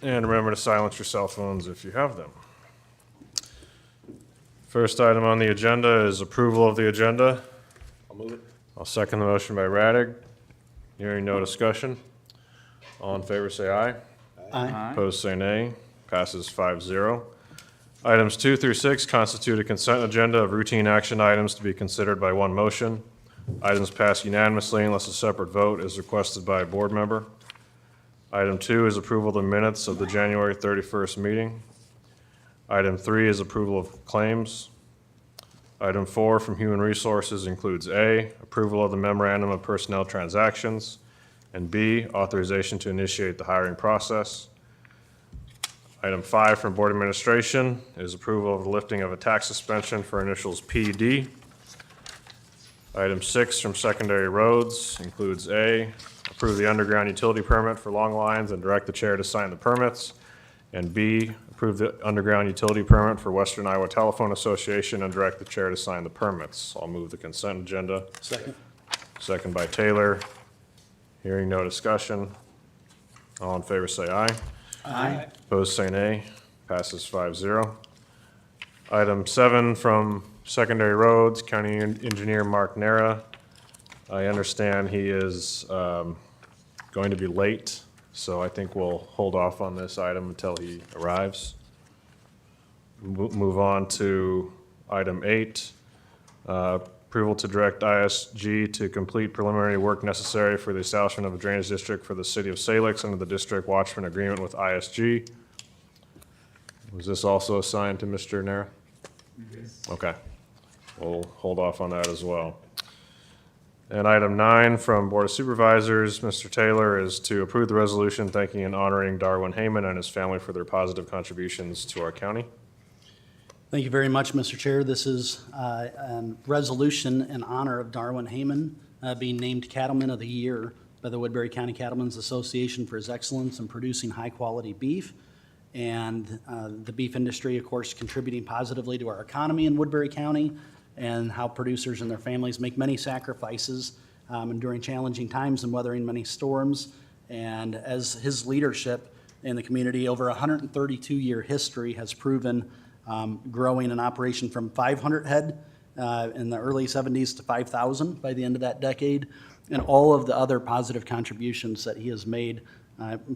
And remember to silence your cell phones if you have them. First item on the agenda is approval of the agenda. I'll move it. I'll second the motion by Radig. Hearing no discussion. All in favor say aye. Aye. Opposed say nay. Passes 5-0. Items 2 through 6 constitute a consent agenda of routine action items to be considered by one motion. Items pass unanimously unless a separate vote is requested by a board member. Item 2 is approval of the minutes of the January 31st meeting. Item 3 is approval of claims. Item 4 from Human Resources includes A, approval of the memorandum of personnel transactions, and B, authorization to initiate the hiring process. Item 5 from Board Administration is approval of the lifting of a tax suspension for initials PD. Item 6 from Secondary Roads includes A, approve the underground utility permit for long lines and direct the chair to sign the permits, and B, approve the underground utility permit for Western Iowa Telephone Association and direct the chair to sign the permits. I'll move the consent agenda. Second. Second by Taylor. Hearing no discussion. All in favor say aye. Aye. Opposed say nay. Passes 5-0. Item 7 from Secondary Roads, County Engineer Mark Nera. I understand he is going to be late, so I think we'll hold off on this item until he arrives. Move on to item 8, approval to direct ISG to complete preliminary work necessary for the establishment of a drainage district for the city of Salix under the district watchman agreement with ISG. Was this also assigned to Mr. Nera? Yes. Okay. We'll hold off on that as well. And item 9 from Board of Supervisors, Mr. Taylor, is to approve the resolution thanking and honoring Darwin Heyman and his family for their positive contributions to our county. Thank you very much, Mr. Chair. This is a resolution in honor of Darwin Heyman being named Cattleman of the Year by the Woodbury County Cattlemen's Association for his excellence in producing high-quality beef. And the beef industry, of course, contributing positively to our economy in Woodbury County, and how producers and their families make many sacrifices during challenging times and weathering many storms. And as his leadership in the community over a 132-year history has proven, growing an operation from 500 head in the early 70s to 5,000 by the end of that decade, and all of the other positive contributions that he has made,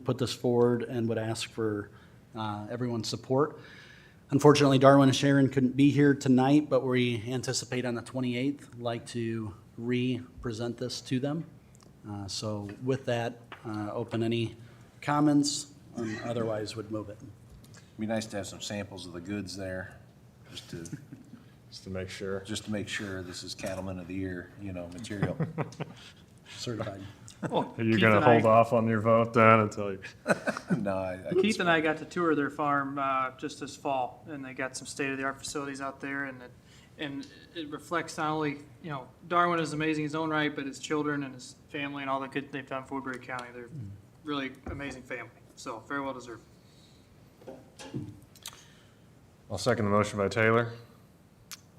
put this forward and would ask for everyone's support. Unfortunately, Darwin and Sharon couldn't be here tonight, but we anticipate on the 28th, like to re-present this to them. So with that, open any comments, otherwise would move it. Be nice to have some samples of the goods there, just to make sure. make sure this is Cattleman of the Year, material. Certified. Well, Are you Keith going to and hold I- off on your vote then until you? No, I Keith and I got to tour their farm just this fall, and they got some state-of-the-art facilities out there, and it reflects not only, Darwin is amazing in his own right, but his children and his family and all the good they've done for Woodbury County. They're really amazing family, so very well deserved. I'll second the motion by Taylor.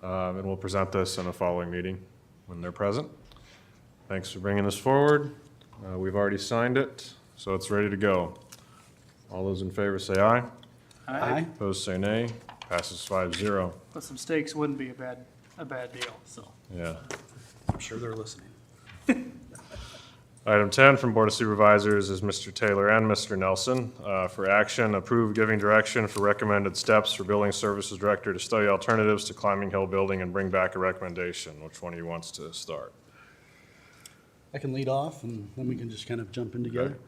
And we'll present this in a following meeting when they're present. Thanks for bringing this forward. We've already signed it, so it's ready to go. All those in favor say aye. Aye. Opposed say nay. Passes 5-0. But some steaks wouldn't be a bad deal, so. Yeah. I'm sure they're listening. Item 10 from Board of Supervisors is Mr. Taylor and Mr. Nelson. For action, approve giving direction for recommended steps for Building Services Director to study alternatives to Climbing Hill Building and bring back a recommendation. Which one of you wants to start? I can lead off, and then we can just kind of jump in together. Okay.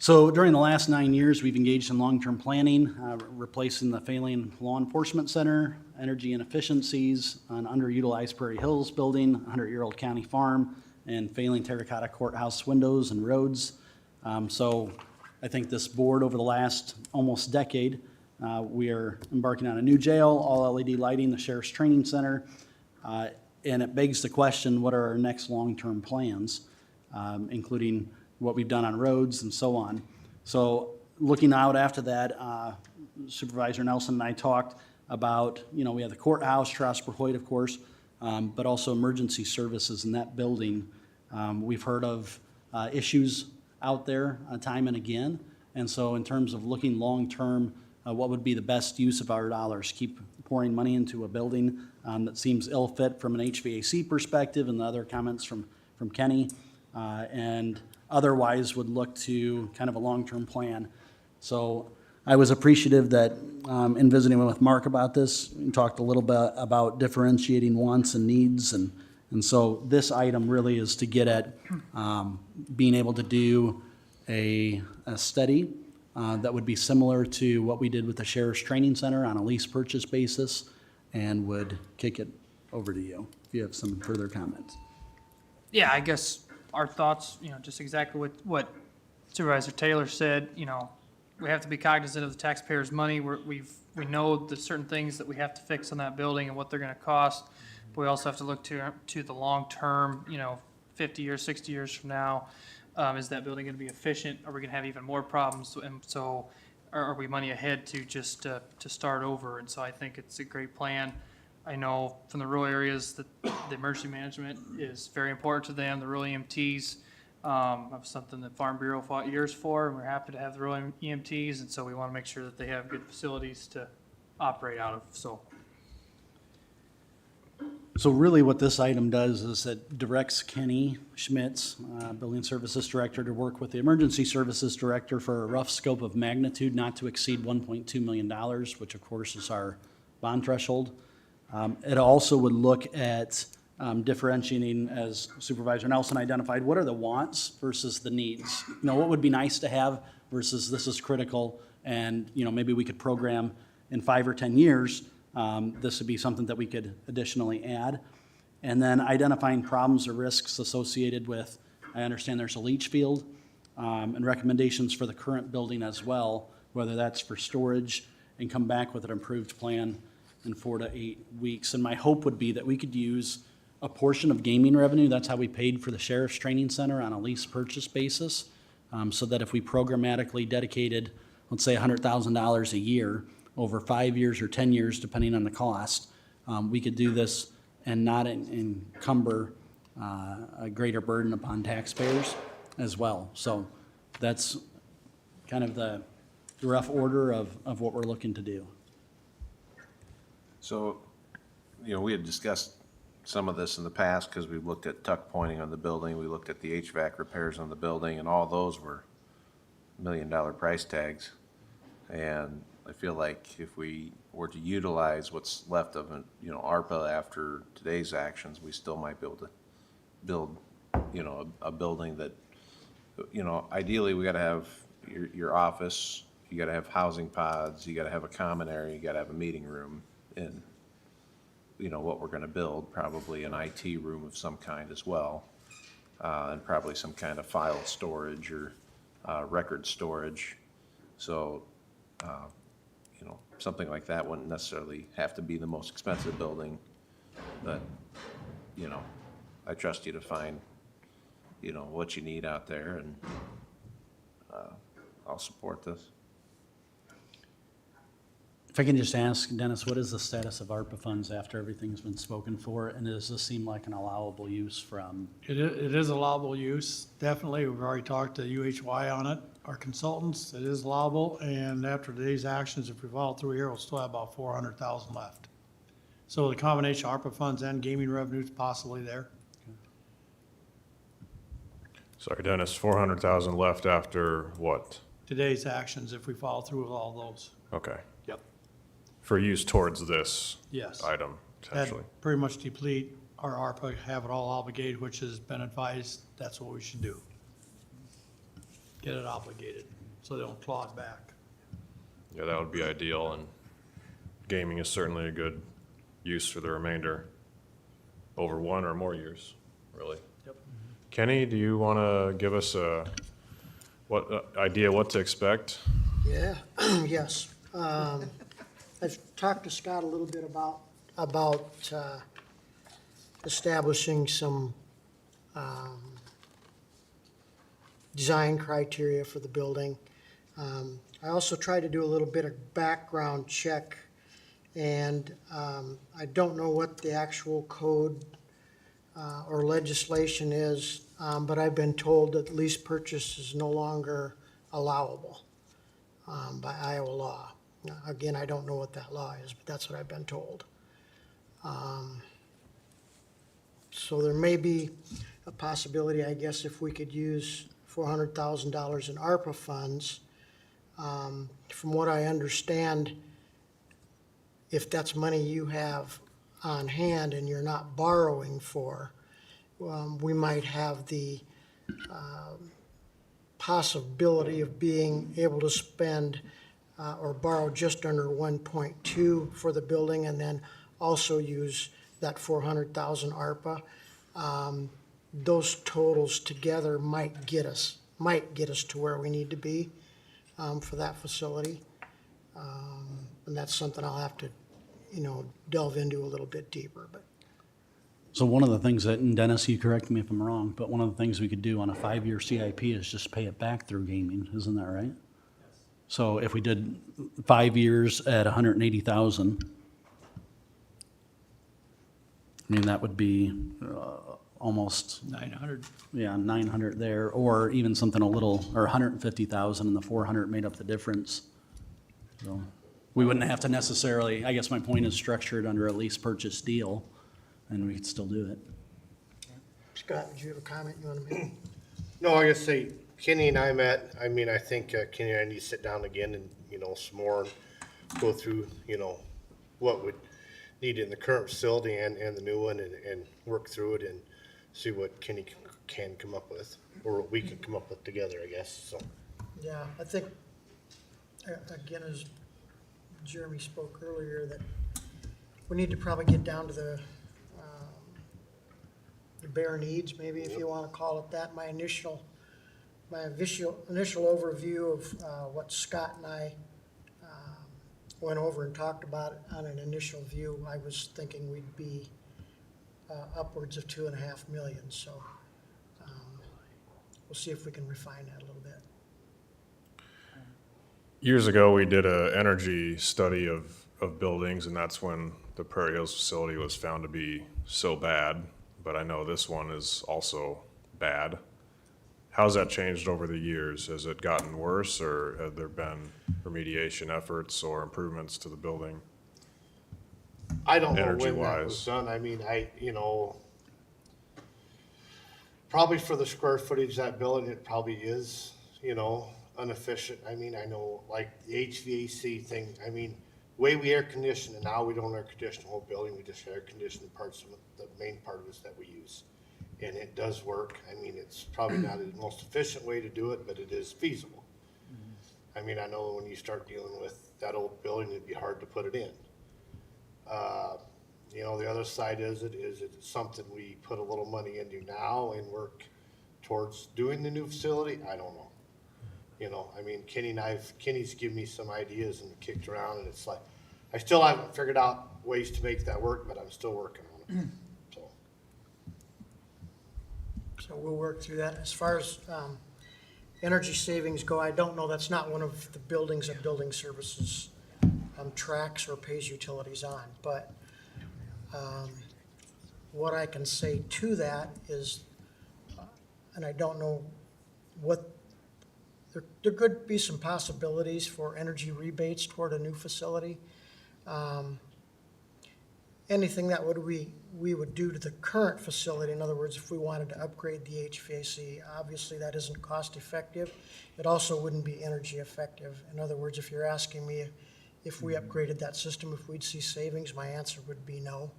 So during the last 9 years, we've engaged in long-term planning, replacing the failing law enforcement center, energy inefficiencies, an underutilized Prairie Hills building, 100-year-old county farm, and failing terracotta courthouse windows and roads. So I think this board, over the last almost decade, we are embarking on a new jail, all LED lighting, the sheriff's training center, and it begs the question, what are our next long-term plans, including what we've done on roads and so on. So looking out after that, Supervisor Nelson and I talked about, we have the courthouse, Strasburg Hoyt, of course, but also emergency services in that building. We've heard of issues out there time and again, And so in terms of looking long-term, what would be the best use of our dollars? Keep pouring money into a building that seems ill-fit from an HVAC perspective, and the other comments from Kenny, and otherwise would look to kind of a long-term plan. So I was appreciative that in visiting with Mark about this, we talked a little bit about differentiating wants and needs, and so this item really is to get at being able to do a study that would be similar to what we did with the Sheriff's Training Center on a lease purchase basis, and would kick it over to you if you have some further comments. Yeah, I guess our thoughts, just exactly what Supervisor Taylor said, we have to be cognizant of the taxpayers' money. We know the certain things that we have to fix on that building and what they're gonna cost. But we also have to look to the long term, 50 years, 60 years from now. Is that building gonna be efficient? Are we gonna have even more problems? And so are we money ahead to just to start over? And so I think it's a great plan. I know from the rural areas that the emergency management is very important to them, the rural EMTs. Of something that Farm Bureau fought years for, and we're happy to have the rural EMTs, and so we want to make sure that they have good facilities to operate out of, so. So really what this item does is it directs Kenny Schmitz, Building Services Director, to work with the Emergency Services Director for a rough scope of magnitude not to exceed $1.2 million, which of course is our bond threshold. It also would look at differentiating, as Supervisor Nelson identified, what are the wants versus the needs? What would be nice to have versus this is critical, and maybe we could program in 5 or 10 years, this would be something that we could additionally add. And then identifying problems or risks associated with, I understand there's a leach field, and recommendations for the current building as well, whether that's for storage, and come back with an improved plan in 4 to 8 weeks. And my hope would be that we could use a portion of gaming revenue. That's how we paid for the Sheriff's Training Center on a lease purchase basis, so that if we programmatically dedicated, let's say $100,000 a year over 5 years or 10 years, depending on the cost, we could do this and not encumber a greater burden upon taxpayers as well. So that's kind of the rough order of what we're looking to do. So, we had discussed some of this in the past because we looked at tuck pointing on the building, we looked at the HVAC repairs on the building, and all those were $1 million price tags. And I feel like if we were to utilize what's left of it, ARPA after today's actions, we still might be able to build, a building that, ideally we gotta have your office, you gotta have housing pods, you gotta have a common area, you gotta have a meeting room, and what we're gonna build, probably an IT room of some kind as well, and probably some kind of file storage or record storage. So, something like that wouldn't necessarily have to be the most expensive building, but, I trust you to find, what you need out there, and I'll support this. If I can just ask, Dennis, what is the status of ARPA funds after everything's been spoken for? And does this seem like an allowable use from? It is allowable use, definitely. We've already talked to UHY on it, our consultants. It is allowable, and after today's actions, if we follow through here, we'll still have about $400,000 left. So the combination of ARPA funds and gaming revenues possibly there. Sorry, Dennis, 400,000 left after what? Today's actions, if we follow through with all those. Okay. Yep. For use towards this Yes. item, potentially. That pretty much deplete our ARPA, have it all obligated, which has been advised, that's what we should do. Get it obligated, so they don't claw it back. Yeah, that would be ideal, and gaming is certainly a good use for the remainder, over 1 or more years, really. Yep. Kenny, do you want to give us idea what to expect? Yeah, yes. I've talked to Scott a little bit about establishing some design criteria for the building. I also tried to do a little bit of background check, and I don't know what the actual code or legislation is, but I've been told that lease purchase is no longer allowable. by Iowa law. Now, again, I don't know what that law is, but that's what I've been told. So there may be a possibility, I guess, if we could use $400,000 in ARPA funds. From what I understand, if that's money you have on hand and you're not borrowing for, we might have the possibility of being able to spend or borrow just under 1.2 for the building and then also use that 400,000 ARPA. Those totals together might get us to where we need to be for that facility. And that's something I'll have to, delve into a little bit deeper, but. So one of the things that, and Dennis, you correct me if I'm wrong, but one of the things we could do on a 5-year CIP is just pay it back through gaming, isn't that right? So if we did 5 years at 180,000, I mean, that would be almost, 900. 900 there, or even something a little, or 150,000 and the 400 made up the difference. So we wouldn't have to necessarily, I guess my point is structured under a lease purchase deal, and we could still do it. Scott, did you have a comment you want to make? No, I guess say Kenny and I met, I think Kenny and I need to sit down again and, some more, and go through, what would need in the current facility and the new one and work through it and see what Kenny can come up with, or what we can come up with together, I guess, so. Yeah, I think, again, as Jeremy spoke earlier, that we need to probably get down to the bare needs, maybe if you want to call it that. My initial overview of what Scott and I went over and talked about on an initial view, I was thinking we'd be upwards of 2.5 million. So we'll see if we can refine that a little bit. Years ago, we did a energy study of buildings, and that's when the Prairie Hills facility was found to be so bad. But I know this one is also bad. How's that changed over the years? Has it gotten worse, or have there been remediation efforts or improvements to the building? I don't know when that was Energy-wise. done. Probably for the square footage of that building, it probably is, inefficient. I know like the HVAC thing, way we air condition, and now we don't air condition the whole building, we just air condition the parts of it, the main part of it that we use. And it does work. It's probably not the most efficient way to do it, but it is feasible. I know when you start dealing with that old building, it'd be hard to put it in. The other side is it something we put a little money into now and work towards doing the new facility? I don't know. Kenny's given me some ideas and kicked around, and it's like, I still haven't figured out ways to make that work, but I'm still working on it. So we'll work through that. As far as energy savings go, I don't know, that's not one of the buildings that building services tracks or pays utilities on. But what I can say to that is, and I don't know what, there could be some possibilities for energy rebates toward a new facility. Anything that we would do to the current facility, in other words, if we wanted to upgrade the HVAC, obviously that isn't cost effective. It also wouldn't be energy effective. In other words, if you're asking me if we upgraded that system, if we'd see savings, my answer would be no.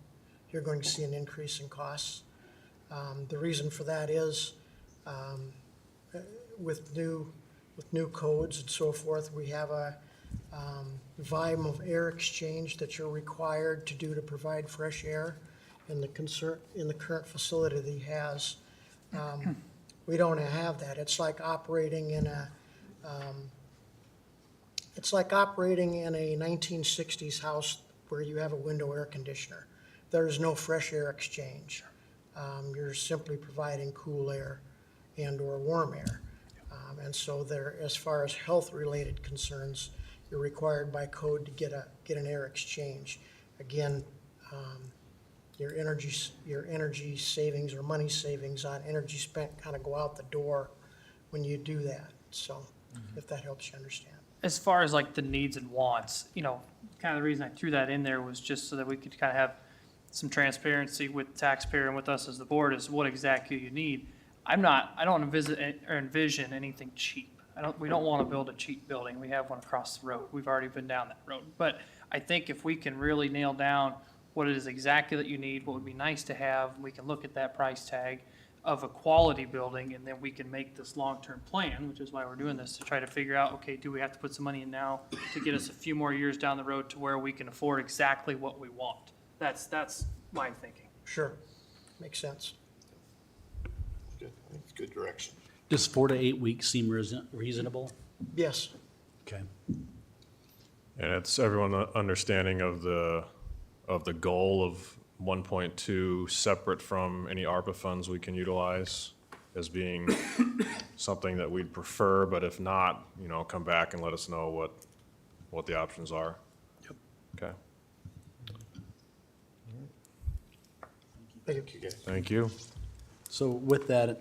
You're going to see an increase in costs. The reason for that is with new codes and so forth, we have a volume of air exchange that you're required to do to provide fresh air in the current facility that he has. We don't have that. It's like operating in a 1960s house where you have a window air conditioner. There's no fresh air exchange. You're simply providing cool air and or warm air. And so there, as far as health-related concerns, you're required by code to get an air exchange. Again, your energy savings or money savings on energy spent kind of go out the door when you do that. So if that helps you understand. as far as like the needs and wants, kind of the reason I threw that in there was just so that we could kind of have some transparency with the taxpayer and with us as the board is what exactly you need. I don't envision anything cheap. We don't want to build a cheap building. We have one across the road. We've already been down that road. But I think if we can really nail down what it is exactly that you need, what would be nice to have, we can look at that price tag of a quality building, and then we can make this long-term plan, which is why we're doing this, to try to figure out, okay, do we have to put some money in now to get us a few more years down the road to where we can afford exactly what we want? That's my thinking. Sure, makes sense. Good. I think it's good direction. Does 4 to 8 weeks seem reasonable? Yes, Okay. And it's everyone understanding of the goal of 1.2 separate from any ARPA funds we can utilize as being something that we'd prefer, but if not, come back and let us know what the options are. Yep. Okay, thank you. Okay. thank you. So with that,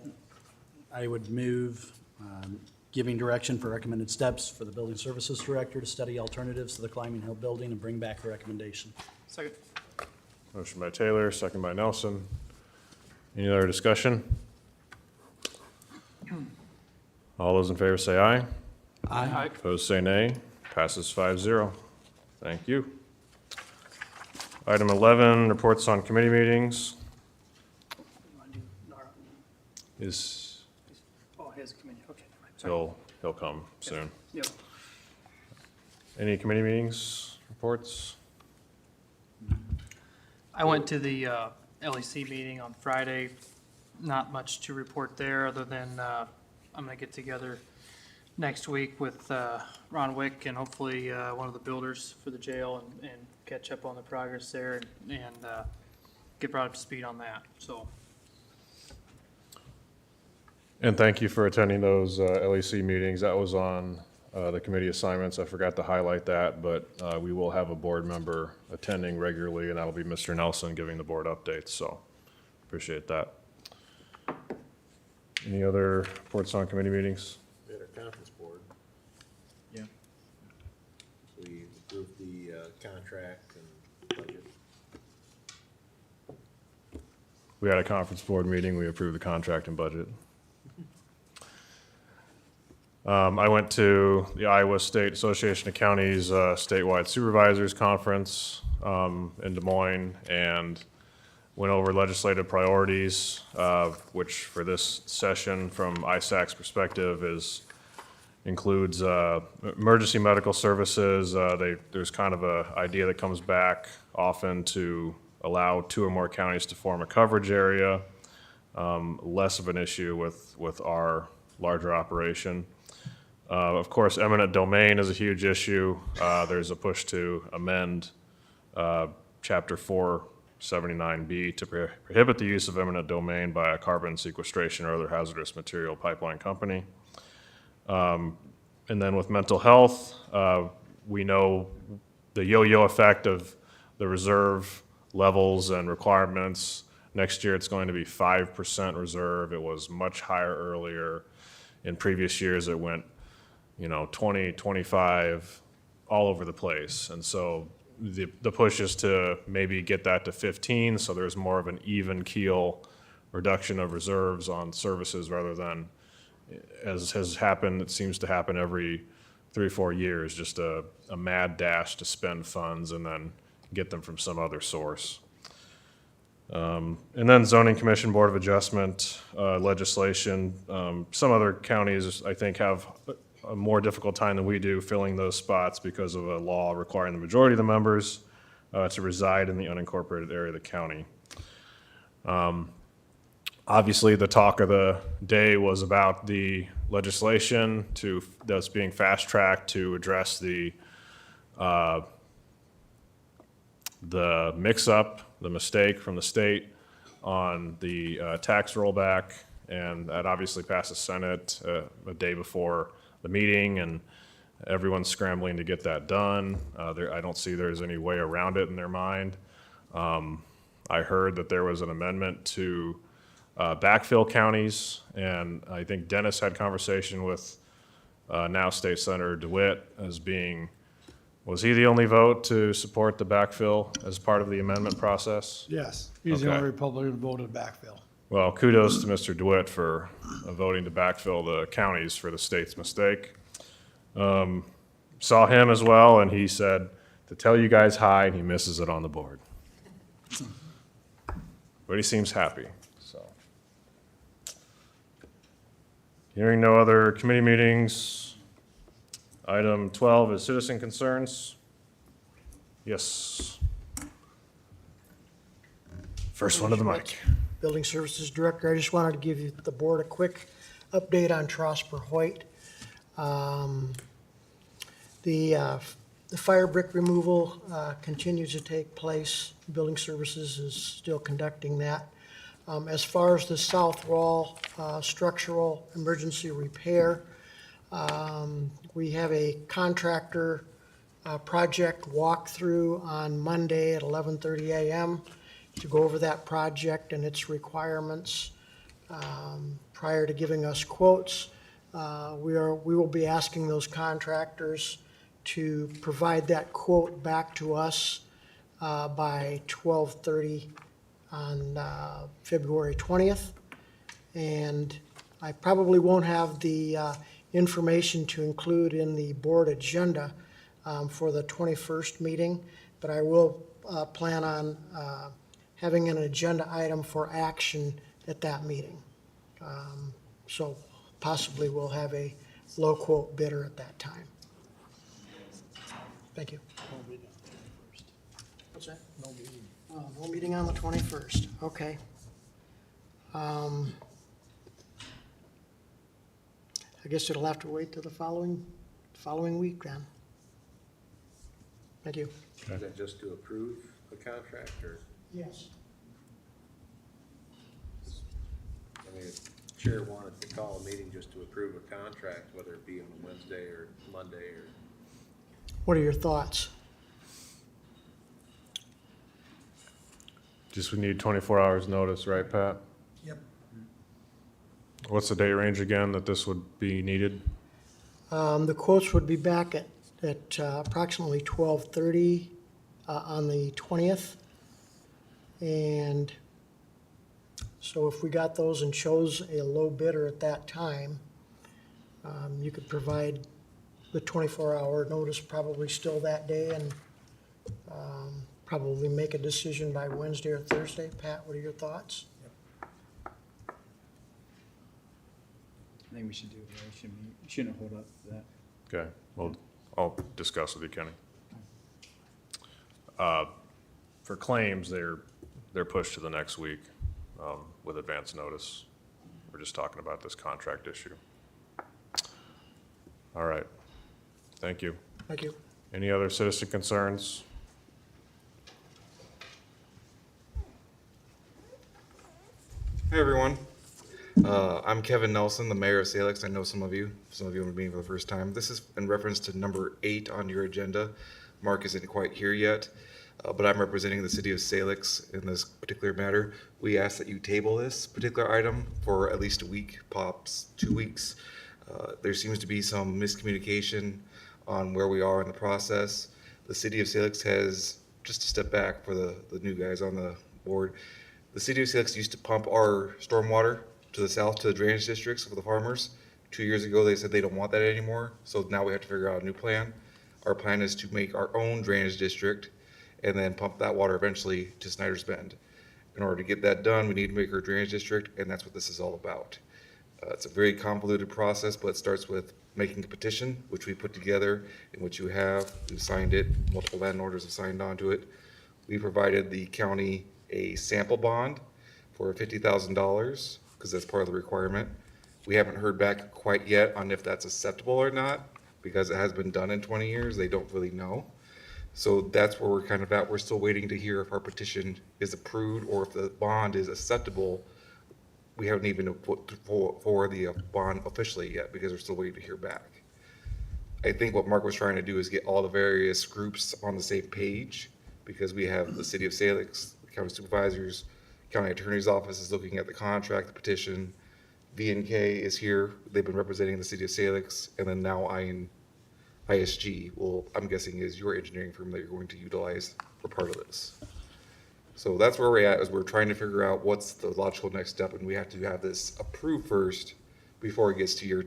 I would move giving direction for recommended steps for the building services director to study alternatives to the Climbing Hill building and bring back a recommendation. Second. Motion by Taylor, second by Nelson. Any other discussion? All those in favor say aye. Aye. Opposed say nay. Passes 5-0. Thank you. Item 11, reports on committee meetings. Is, Oh, he has a committee. Okay. Sorry. he'll come soon. Yep. Any committee meetings, reports? I went to the LEC meeting on Friday. Not much to report there, other than I'm going to get together next week with Ron Wick and hopefully one of the builders for the jail and catch up on the progress there and get brought up to speed on that. So, And thank you for attending those LEC meetings. That was on the committee assignments. I forgot to highlight that, but we will have a board member attending regularly, and that'll be Mr. Nelson giving the board updates, so appreciate that. Any other reports on committee meetings? We had our conference board. Yeah. We approved the contract and budget. We had a conference board meeting. We approved the contract and budget. I went to the Iowa State Association of Counties statewide supervisors conference in Des Moines and went over legislative priorities, which for this session from ISAC's perspective includes emergency medical services. There's kind of a idea that comes back often to allow 2 or more counties to form a coverage area. Less of an issue with our larger operation. Of course, eminent domain is a huge issue. There's a push to amend Chapter 479B to prohibit the use of eminent domain by a carbon sequestration or other hazardous material pipeline company. And then with mental health, we know the yo-yo effect of the reserve levels and requirements. Next year, it's going to be 5% reserve. It was much higher earlier. In previous years, it went 20, 25, all over the place. And so the push is to maybe get that to 15, so there's more of an even keel reduction of reserves on services rather than, as has happened, it seems to happen every 3 or 4 years, just a mad dash to spend funds and then get them from some other source. And then zoning commission, board of adjustment, legislation. Some other counties, I think, have a more difficult time than we do filling those spots because of a law requiring the majority of the members to reside in the unincorporated area of the county. Obviously, the talk of the day was about the legislation that's being fast-tracked to address the mix-up, the mistake from the state on the tax rollback, and that obviously passed the Senate a day before the meeting, and everyone's scrambling to get that done. I don't see there's any way around it in their mind. I heard that there was an amendment to backfill counties, and I think Dennis had conversation with now State Senator DeWitt as being, was he the only vote to support the backfill as part of the amendment process? Yes, he's the Okay. only Republican who voted backfill. Well, kudos to Mr. DeWitt for voting to backfill the counties for the state's mistake. Saw him as well, and he said to tell you guys hi, and he misses it on the board. But he seems happy, so. Hearing no other committee meetings. Item 12 is citizen concerns. Yes. First one to the mic. Building Services Director, I just wanted to give you, the board, a quick update on Trosper Hoyt. The fire brick removal continues to take place. Building Services is still conducting that. As far as the south wall structural emergency repair, we have a contractor project walkthrough on Monday at 11:30 a.m. to go over that project and its requirements. Prior to giving us quotes, we will be asking those contractors to provide that quote back to us by 12:30 on February 20th. And I probably won't have the information to include in the board agenda for the 21st meeting, but I will plan on having an agenda item for action at that meeting. So possibly we'll have a low quote bidder at that time. Thank you. What's that? No meeting. No meeting on the 21st, okay. I guess it'll have to wait till the following week then. Thank you. Is that just to approve the contract, or, Yes. I mean, if chair wanted to call a meeting just to approve a contract, whether it be on Wednesday or Monday, or, What are your thoughts? Just we need 24 hours notice, right, Pat? Yep. What's the date range again that this would be needed? The quotes would be back at approximately 12:30 on the 20th. And so if we got those and chose a low bidder at that time, you could provide the 24-hour notice probably still that day and probably make a decision by Wednesday or Thursday. Pat, what are your thoughts? I think we should do it, right? Shouldn't hold up to that. Okay, well, I'll discuss with you, Kenny. For claims, they're pushed to the next week with advance notice. We're just talking about this contract issue. All right, thank you. Thank you. Any other citizen concerns? Hey everyone, I'm Kevin Nelson, the mayor of Salix. I know some of you are meeting for the first time. This is in reference to number 8 on your agenda. Mark isn't quite here yet, but I'm representing the city of Salix in this particular matter. We ask that you table this particular item for at least a week, pops 2 weeks. There seems to be some miscommunication on where we are in the process. The city of Salix has, just to step back for the new guys on the board, the city of Salix used to pump our stormwater to the south to the drainage districts for the farmers. 2 years ago, they said they don't want that anymore, so now we have to figure out a new plan. Our plan is to make our own drainage district and then pump that water eventually to Snyder's Bend. In order to get that done, we need to make our drainage district, and that's what this is all about. It's a very convoluted process, but it starts with making a petition, which we put together, in which you have, we've signed it, multiple landlords have signed onto it. We provided the county a sample bond for $50,000, because that's part of the requirement. We haven't heard back quite yet on if that's acceptable or not, because it has been done in 20 years, they don't really know. So that's where we're kind of at. We're still waiting to hear if our petition is approved or if the bond is acceptable. We haven't even put for the bond officially yet, because we're still waiting to hear back. I think what Mark was trying to do is get all the various groups on the same page, because we have the city of Salix, the county supervisors, county attorney's office is looking at the contract, the petition, V&K is here. They've been representing the city of Salix, and then now ISG, well, I'm guessing is your engineering firm that you're going to utilize for part of this. So that's where we're at, is we're trying to figure out what's the logical next step, and we have to have this approved first before it gets to your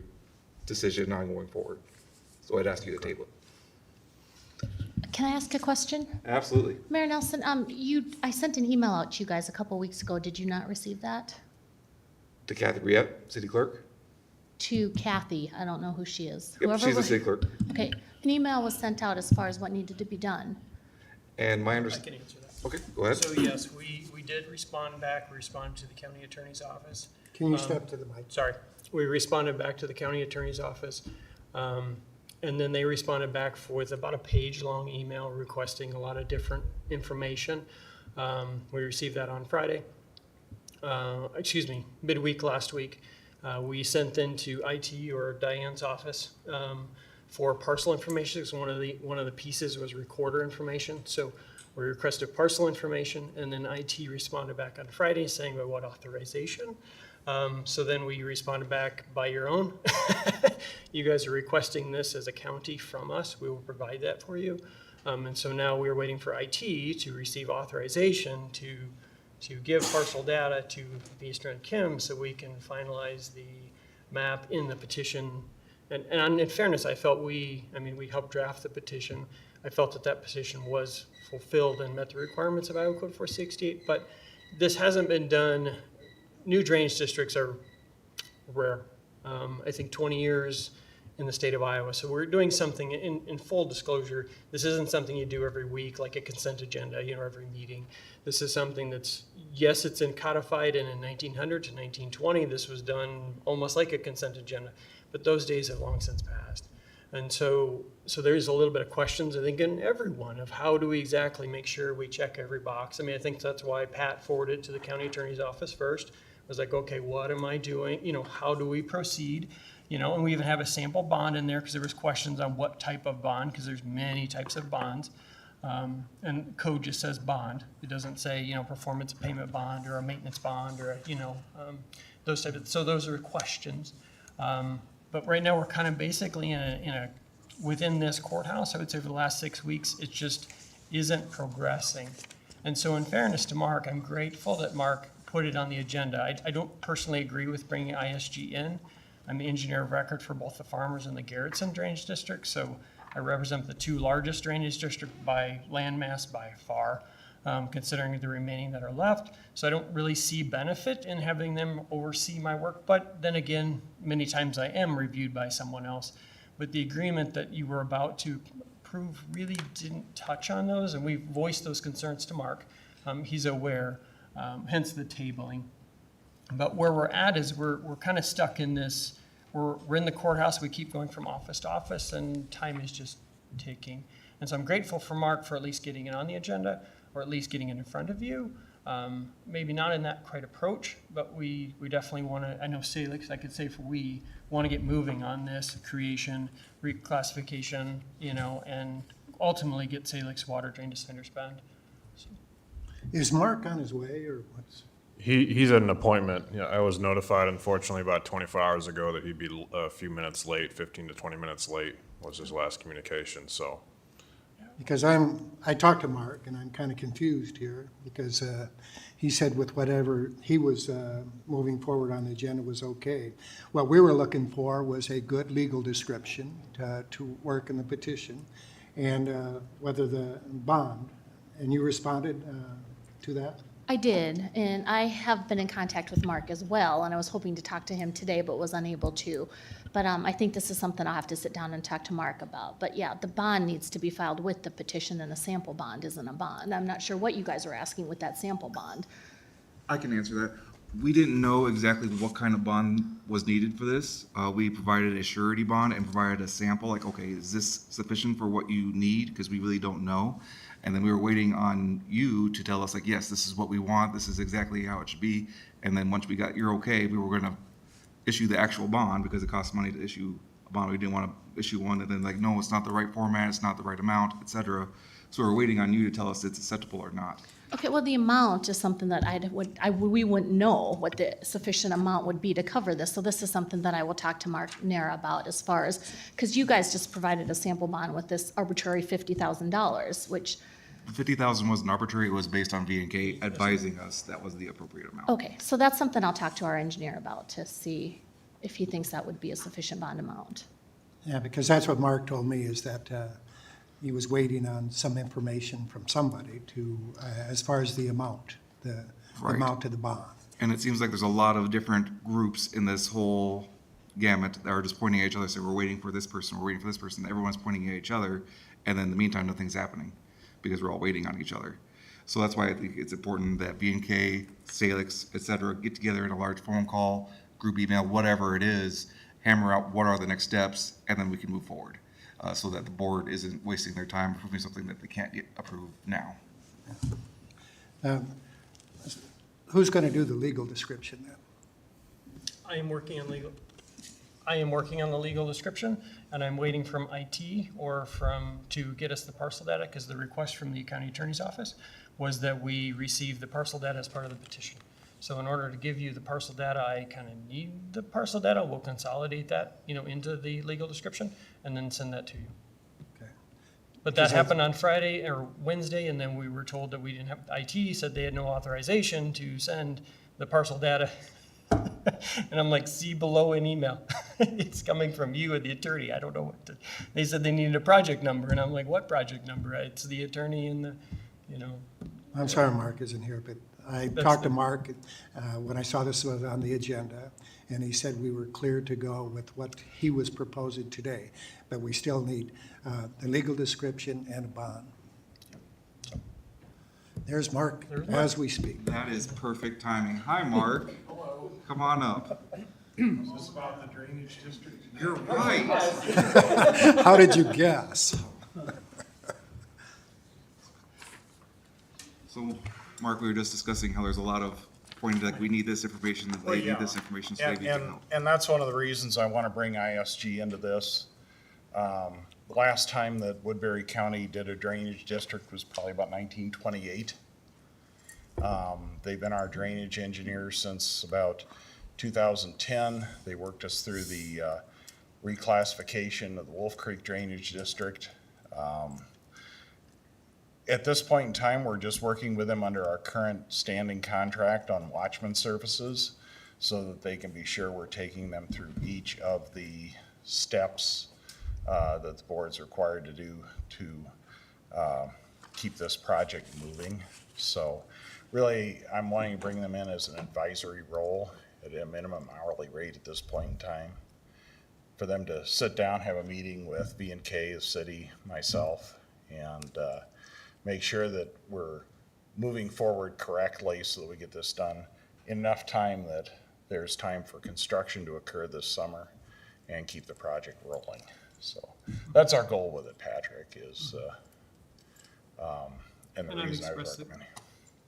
decision on going forward. So I'd ask you to table it. Can I ask a question? Absolutely. Mayor Nelson, I sent an email out to you guys a couple weeks ago. Did you not receive that? To Kathy Briette, city clerk? To Kathy, I don't know who she is. Yep, Whoever she's the was- city clerk. Okay, an email was sent out as far as what needed to be done. And my I understanding, can answer that. okay, go ahead. So yes, we did respond back, we responded to the county attorney's office. Can you step to the mic? Sorry, we responded back to the county attorney's office. And then they responded back with about a page-long email requesting a lot of different information. We received that on Friday, midweek last week. We sent into IT or Diane's office for parcel information, because one of the pieces was recorder information. So we requested parcel information, and then IT responded back on Friday saying, by what authorization? So then we responded back, by your own. You guys are requesting this as a county from us. We will provide that for you. And so now we're waiting for IT to receive authorization to give parcel data to Eastern and Kim so we can finalize the map in the petition. And in fairness, I felt we helped draft the petition. I felt that petition was fulfilled and met the requirements of Iowa Code 468, but this hasn't been done. New drainage districts are rare. I think 20 years in the state of Iowa. So we're doing something in full disclosure. This isn't something you do every week, like a consent agenda, every meeting. This is something that's, yes, it's codified, and in 1900 to 1920, this was done almost like a consent agenda, but those days have long since passed. And so there's a little bit of questions, I think, in everyone of how do we exactly make sure we check every box. I think that's why Pat forwarded to the county attorney's office first. I was like, okay, what am I doing? How do we proceed? And we even have a sample bond in there because there was questions on what type of bond, because there's many types of bonds. And code just says bond. It doesn't say, performance payment bond or a maintenance bond or, those types of, so those are questions. But right now we're kind of basically within this courthouse, I would say for the last 6 weeks, it just isn't progressing. And so in fairness to Mark, I'm grateful that Mark put it on the agenda. I don't personally agree with bringing ISG in. I'm the engineer of record for both the Farmers and the Garrettson Drainage District, so I represent the two largest drainage districts by landmass by far, considering the remaining that are left. So I don't really see benefit in having them oversee my work, but then again, many times I am reviewed by someone else. But the agreement that you were about to approve really didn't touch on those, and we voiced those concerns to Mark. He's aware, hence the tabling. But where we're at is we're kind of stuck in this, we're in the courthouse, we keep going from office to office, and time is just ticking. And so I'm grateful for Mark for at least getting it on the agenda, or at least getting it in front of you. Maybe not in that quite approach, but we definitely want to, I know Salix, I could say for we want to get moving on this creation, reclassification, and ultimately get Salix water drain to center spend. So. Is Mark on his way, or what's? He's at an appointment. I was notified, unfortunately, about 24 hours ago that he'd be a few minutes late, 15 to 20 minutes late was his last communication, so. Because I talked to Mark, and I'm kind of confused here, because he said with whatever he was moving forward on the agenda was okay. What we were looking for was a good legal description to work in the petition, and whether the bond, and you responded to that? I did, and I have been in contact with Mark as well, and I was hoping to talk to him today, but was unable to. But I think this is something I'll have to sit down and talk to Mark about. But yeah, the bond needs to be filed with the petition, and a sample bond isn't a bond. I'm not sure what you guys are asking with that sample bond. I can answer that. We didn't know exactly what kind of bond was needed for this. We provided a surety bond and provided a sample, like, okay, is this sufficient for what you need? Because we really don't know. And then we were waiting on you to tell us, like, yes, this is what we want, this is exactly how it should be. And then once we got your okay, we were gonna issue the actual bond, because it costs money to issue a bond. We didn't want to issue one and then like, no, it's not the right format, it's not the right amount, et cetera. So we're waiting on you to tell us it's acceptable or not. Okay, well, the amount is something that we wouldn't know what the sufficient amount would be to cover this. So this is something that I will talk to Mark Nara about as far as, because you guys just provided a sample bond with this arbitrary $50,000, which, The 50,000 wasn't arbitrary, it was based on V&K advising us that was the appropriate amount. okay, so that's something I'll talk to our engineer about to see if he thinks that would be a sufficient bond amount. Yeah, because that's what Mark told me, is that he was waiting on some information from somebody to, as far as the amount, the Right. amount of the bond. And it seems like there's a lot of different groups in this whole gamut that are just pointing at each other, say, we're waiting for this person, we're waiting for this person. Everyone's pointing at each other, and then in the meantime, nothing's happening because we're all waiting on each other. So that's why I think it's important that B&K, Salix, et cetera, get together in a large phone call, group email, whatever it is, hammer out what are the next steps, and then we can move forward. So that the board isn't wasting their time approving something that they can't get approved now. Who's going to do the legal description then? I am working on the legal description, and I'm waiting from IT or to get us the parcel data, because the request from the county attorney's office was that we receive the parcel data as part of the petition. So in order to give you the parcel data, I kind of need the parcel data. We'll consolidate that, into the legal description and then send that to you. Okay. But that happened on Friday or Wednesday, and then we were told that we didn't have, IT said they had no authorization to send the parcel data. And I'm like, see below in email. It's coming from you or the attorney. I don't know what to, they said they needed a project number, and I'm like, what project number? It's the attorney and the, I'm sorry Mark isn't here, but I talked to Mark when I saw this was on the agenda, and he said we were clear to go with what he was proposing today, but we still need the legal description and a bond. There's Mark, as we speak. That is perfect timing. Hi, Mark. Hello. Come on up. Is this about the drainage district? You're right. How did you guess? So, Mark, we were just discussing how there's a lot of pointing like we need this information, that they need this information, so they need to help. And that's one of the reasons I want to bring ISG into this. The last time that Woodbury County did a drainage district was probably about 1928. They've been our drainage engineers since about 2010. They worked us through the reclassification of the Wolf Creek Drainage District. At this point in time, we're just working with them under our current standing contract on watchman services so that they can be sure we're taking them through each of the steps that the board's required to do to keep this project moving. So really, I'm wanting to bring them in as an advisory role at a minimum hourly rate at this point in time, for them to sit down, have a meeting with B&K, the city, myself, and make sure that we're moving forward correctly so that we get this done in enough time that there's time for construction to occur this summer and keep the project rolling. So that's our goal with it, Patrick, is, and the reason I was recommending.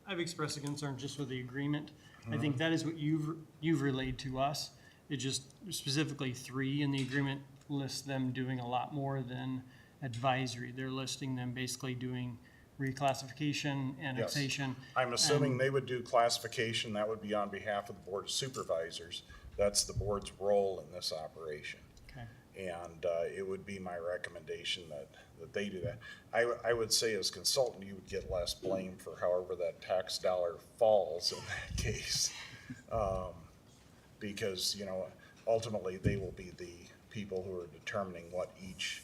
I've expressed a concern just with the agreement. I think that is what you've relayed to us. It just specifically 3 in the agreement lists them doing a lot more than advisory. They're listing them basically doing reclassification, annexation. I'm assuming they would do classification. That would be on behalf of the Board of Supervisors. That's the board's role in this operation. Okay. And it would be my recommendation that they do that. I would say as consultant, you would get less blame for however that tax dollar falls in that case. Because, ultimately they will be the people who are determining what each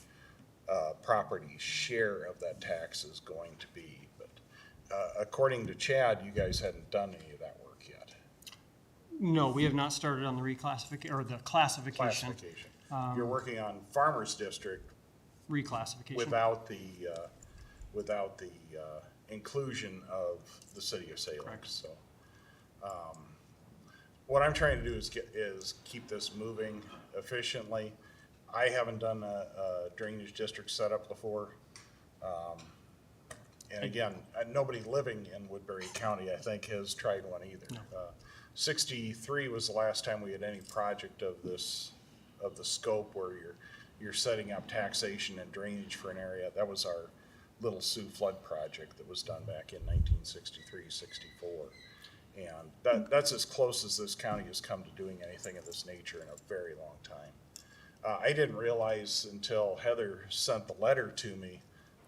property's share of that tax is going to be. But according to Chad, you guys hadn't done any of that work yet. No, we have not started on the reclassification, or the classification. Classification. You're working on Farmers District Reclassification. without the inclusion of the city of Salem. Correct. So, what I'm trying to do is keep this moving efficiently. I haven't done a drainage district setup before. And again, nobody living in Woodbury County, I think, has tried one either. No. 63 was the last time we had any project of the scope where you're setting up taxation and drainage for an area. That was our Little Sioux flood project that was done back in 1963, 64. And that's as close as this county has come to doing anything of this nature in a very long time. I didn't realize until Heather sent the letter to me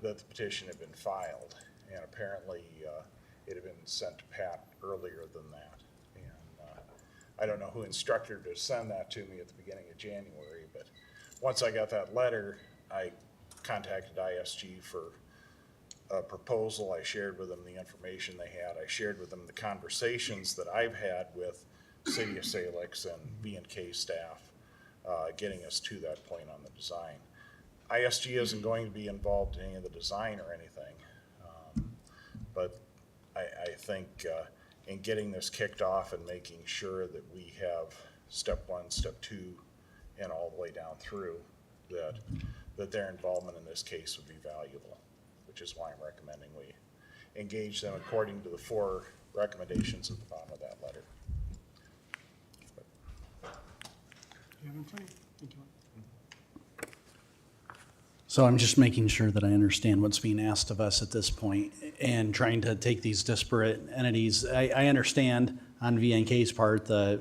that the petition had been filed. And apparently, it had been sent to Pat earlier than that. And I don't know who instructed her to send that to me at the beginning of January, but once I got that letter, I contacted ISG for a proposal. I shared with them the information they had. I shared with them the conversations that I've had with City of Salix and B&K staff, getting us to that point on the design. ISG isn't going to be involved in any of the design or anything, but I think in getting this kicked off and making sure that we have step 1, step 2, and all the way down through, that their involvement in this case would be valuable, which is why I'm recommending we engage them according to the 4 recommendations at the bottom of that letter. So I'm just making sure that I understand what's being asked of us at this point and trying to take these disparate entities. I understand on VNK's part the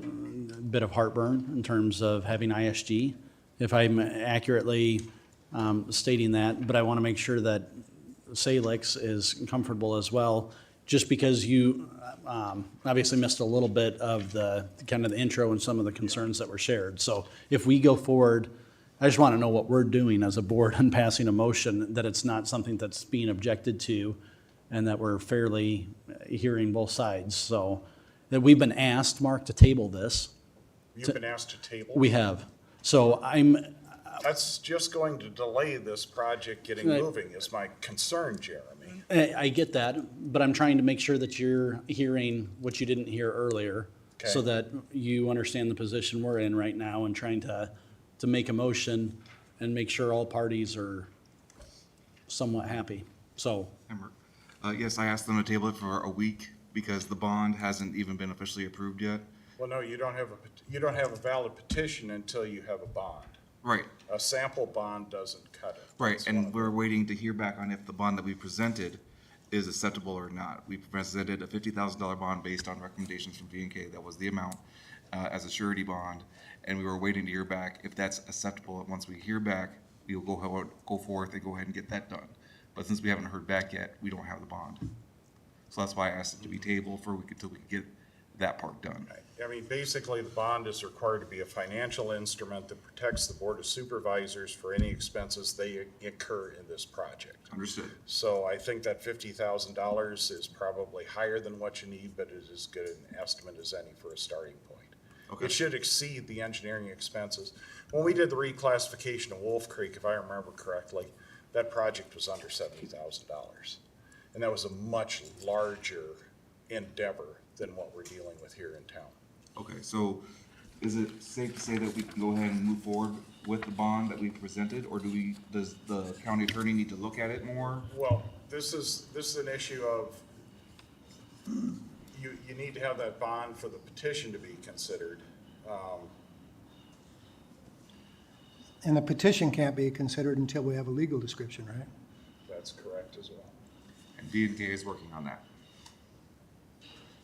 bit of heartburn in terms of having ISG, if I'm accurately stating that, but I want to make sure that Salix is comfortable as well, just because you obviously missed a little bit of the kind of the intro and some of the concerns that were shared. So if we go forward, I just want to know what we're doing as a board in passing a motion, that it's not something that's being objected to and that we're fairly hearing both sides. So that we've been asked, Mark, to table this. You've been asked to table? We have. So That's just going to delay this project getting moving is my concern, Jeremy. I get that, but I'm trying to make sure that you're hearing what you didn't hear earlier, so Okay. that you understand the position we're in right now and trying to make a motion and make sure all parties are somewhat happy. So, Yes, I asked them to table it for a week because the bond hasn't even been officially approved yet. Well, no, you don't have a valid petition until you have a bond. Right, A sample bond doesn't cut it. right, That's one and of we're waiting to hear back on if the bond that we presented is acceptable or not. We presented a $50,000 bond based on recommendations from V&K, that was the amount, as a surety bond, and we were waiting to hear back if that's acceptable. And once we hear back, we will go forth and go ahead and get that done. But since we haven't heard back yet, we don't have the bond. So that's why I asked it to be tabled for a week until we can get that part done. I mean, basically, the bond is required to be a financial instrument that protects the Board of Supervisors for any expenses they incur in this project. Understood. So I think that $50,000 is probably higher than what you need, but it is as good an estimate as any for a starting point. Okay. It should exceed the engineering expenses. When we did the reclassification of Wolf Creek, if I remember correctly, that project was under $70,000. And that was a much larger endeavor than what we're dealing with here in town. Okay, so is it safe to say that we can go ahead and move forward with the bond that we presented, or does the county attorney need to look at it more? Well, this is an issue of, you need to have that bond for the petition to be considered. And the petition can't be considered until we have a legal description, right? That's correct as well. And B&K is working on that.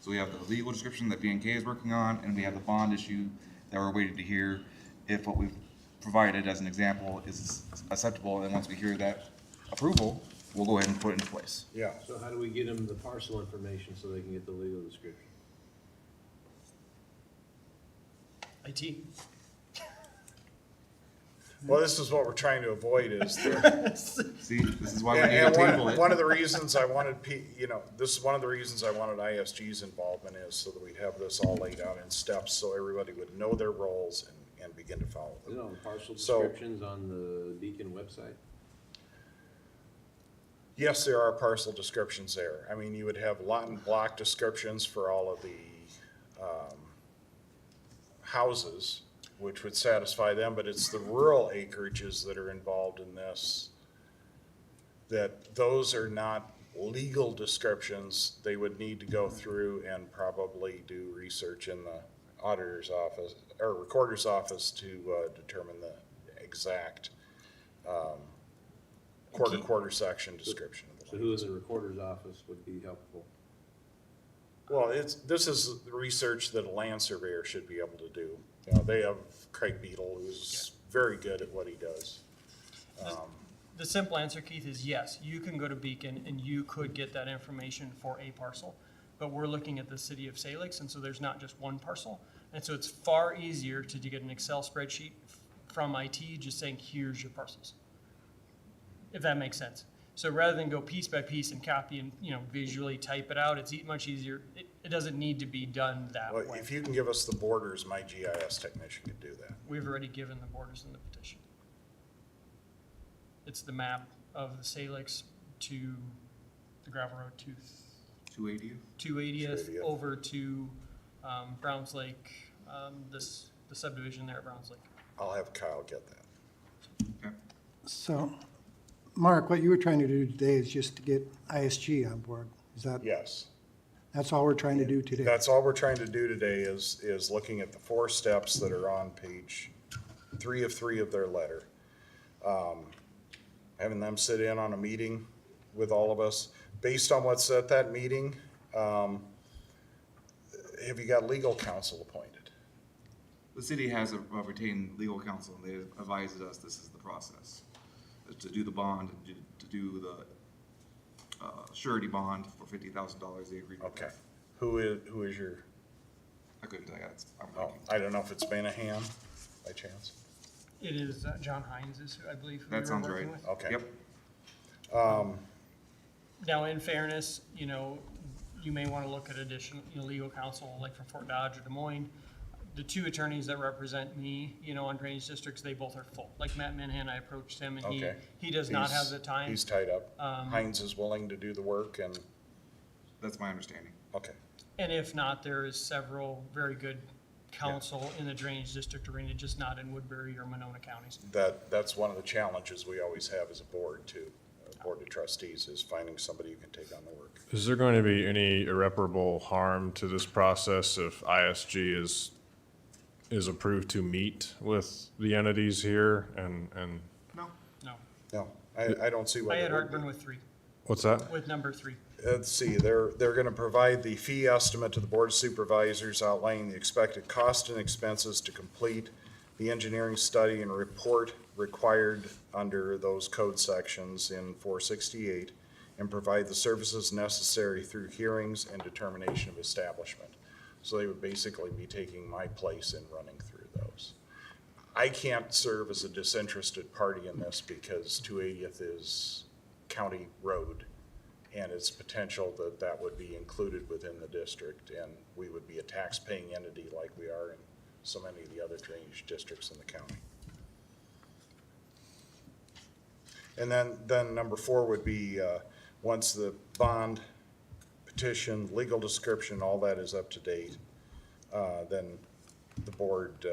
So we have the legal description that B&K is working on, and we have the bond issue that we're waiting to hear if what we've provided as an example is acceptable. And once we hear that approval, we'll go ahead and put it into place. Yeah. So how do we get them the parcel information so they can get the legal description? IT. Well, this is what we're trying to avoid is the. See, this is why we need to And table one it. of the reasons I wanted, this is one of the reasons I wanted ISG's involvement is so that we'd have this all laid out in steps so everybody would know their roles and begin to follow You them. know, parcel So- descriptions on the Beacon website? Yes, there are parcel descriptions there. I mean, you would have lot and block descriptions for all of the houses, which would satisfy them, but it's the rural acreages that are involved in this, that those are not legal descriptions. They would need to go through and probably do research in the auditor's office or recorder's office to determine the exact quarter section description of the So land. who in the recorder's office would be helpful? Well, this is the research that a land surveyor should be able to do. You know, they have Craig Beadle, who's very good at what he does. The simple answer, Keith, is yes, you can go to Beacon and you could get that information for a parcel. But we're looking at the city of Salix, and so there's not just one parcel. And so it's far easier to get an Excel spreadsheet from IT just saying, here's your parcels. If that makes sense. So rather than go piece by piece and copy and, visually type it out, it's much easier. It doesn't need to be done that Well, way. if you can give us the borders, my GIS technician could do that. We've already given the borders in the petition. It's the map of the Salix to the gravel road to 280? 280th 280th. over to Browns Lake, the subdivision there at Browns Lake. I'll have Kyle get that. So, Mark, what you were trying to do today is just to get ISG on board. Is that, Yes. that's all we're trying to do today? That's all we're trying to do today is looking at the 4 steps that are on page 3 of 3 of their letter. Having them sit in on a meeting with all of us. Based on what's at that meeting, have you got legal counsel appointed? The city has a retained legal counsel, and they advised us this is the process. To do the bond, and to do the surety bond for $50,000, they agreed with Okay. that. Who is your, I couldn't tell you, I'm oh, thinking. I don't know if it's Manahan by chance? It is John Hines is, who I believe, who we That were sounds working right. with. Okay. Yep. Now, in fairness, you may want to look at additional, legal counsel, like from Fort Dodge or Des Moines. The 2 attorneys that represent me, on drainage districts, they both are full. Like Matt Minhan, I approached him, and Okay. he does not have He's- the time. He's tied up. Heinz is willing to do the work and, That's my understanding. okay. And if not, there is several very good counsel in the drainage district arena, just not in Woodbury or Monona counties. That's one of the challenges we always have as a board too, a board of trustees, is finding somebody who can take on the work. Is there going to be any irreparable harm to this process if ISG is approved to meet with the entities here and, No, No, I don't see what. I had it would be. heartburn with 3, what's that? with number 3. Let's see, they're gonna provide the fee estimate to the Board of Supervisors outlining the expected cost and expenses to complete the engineering study and report required under those code sections in 468, and provide the services necessary through hearings and determination of establishment. So they would basically be taking my place in running through those. I can't serve as a disinterested party in this because 280th is county road, and it's potential that that would be included within the district, and we would be a tax-paying entity like we are in so many of the other drainage districts in the county. And then number 4 would be, once the bond, petition, legal description, all that is up to date, then the board,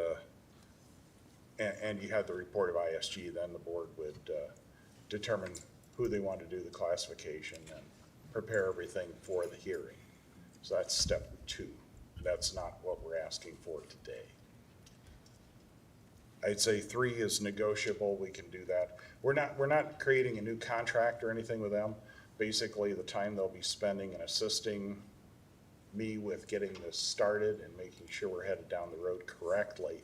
and you have the report of ISG, then the board would determine who they want to do the classification and prepare everything for the hearing. So that's step 2. That's not what we're asking for today. I'd say 3 is negotiable, we can do that. We're not creating a new contract or anything with them. Basically, the time they'll be spending and assisting me with getting this started and making sure we're headed down the road correctly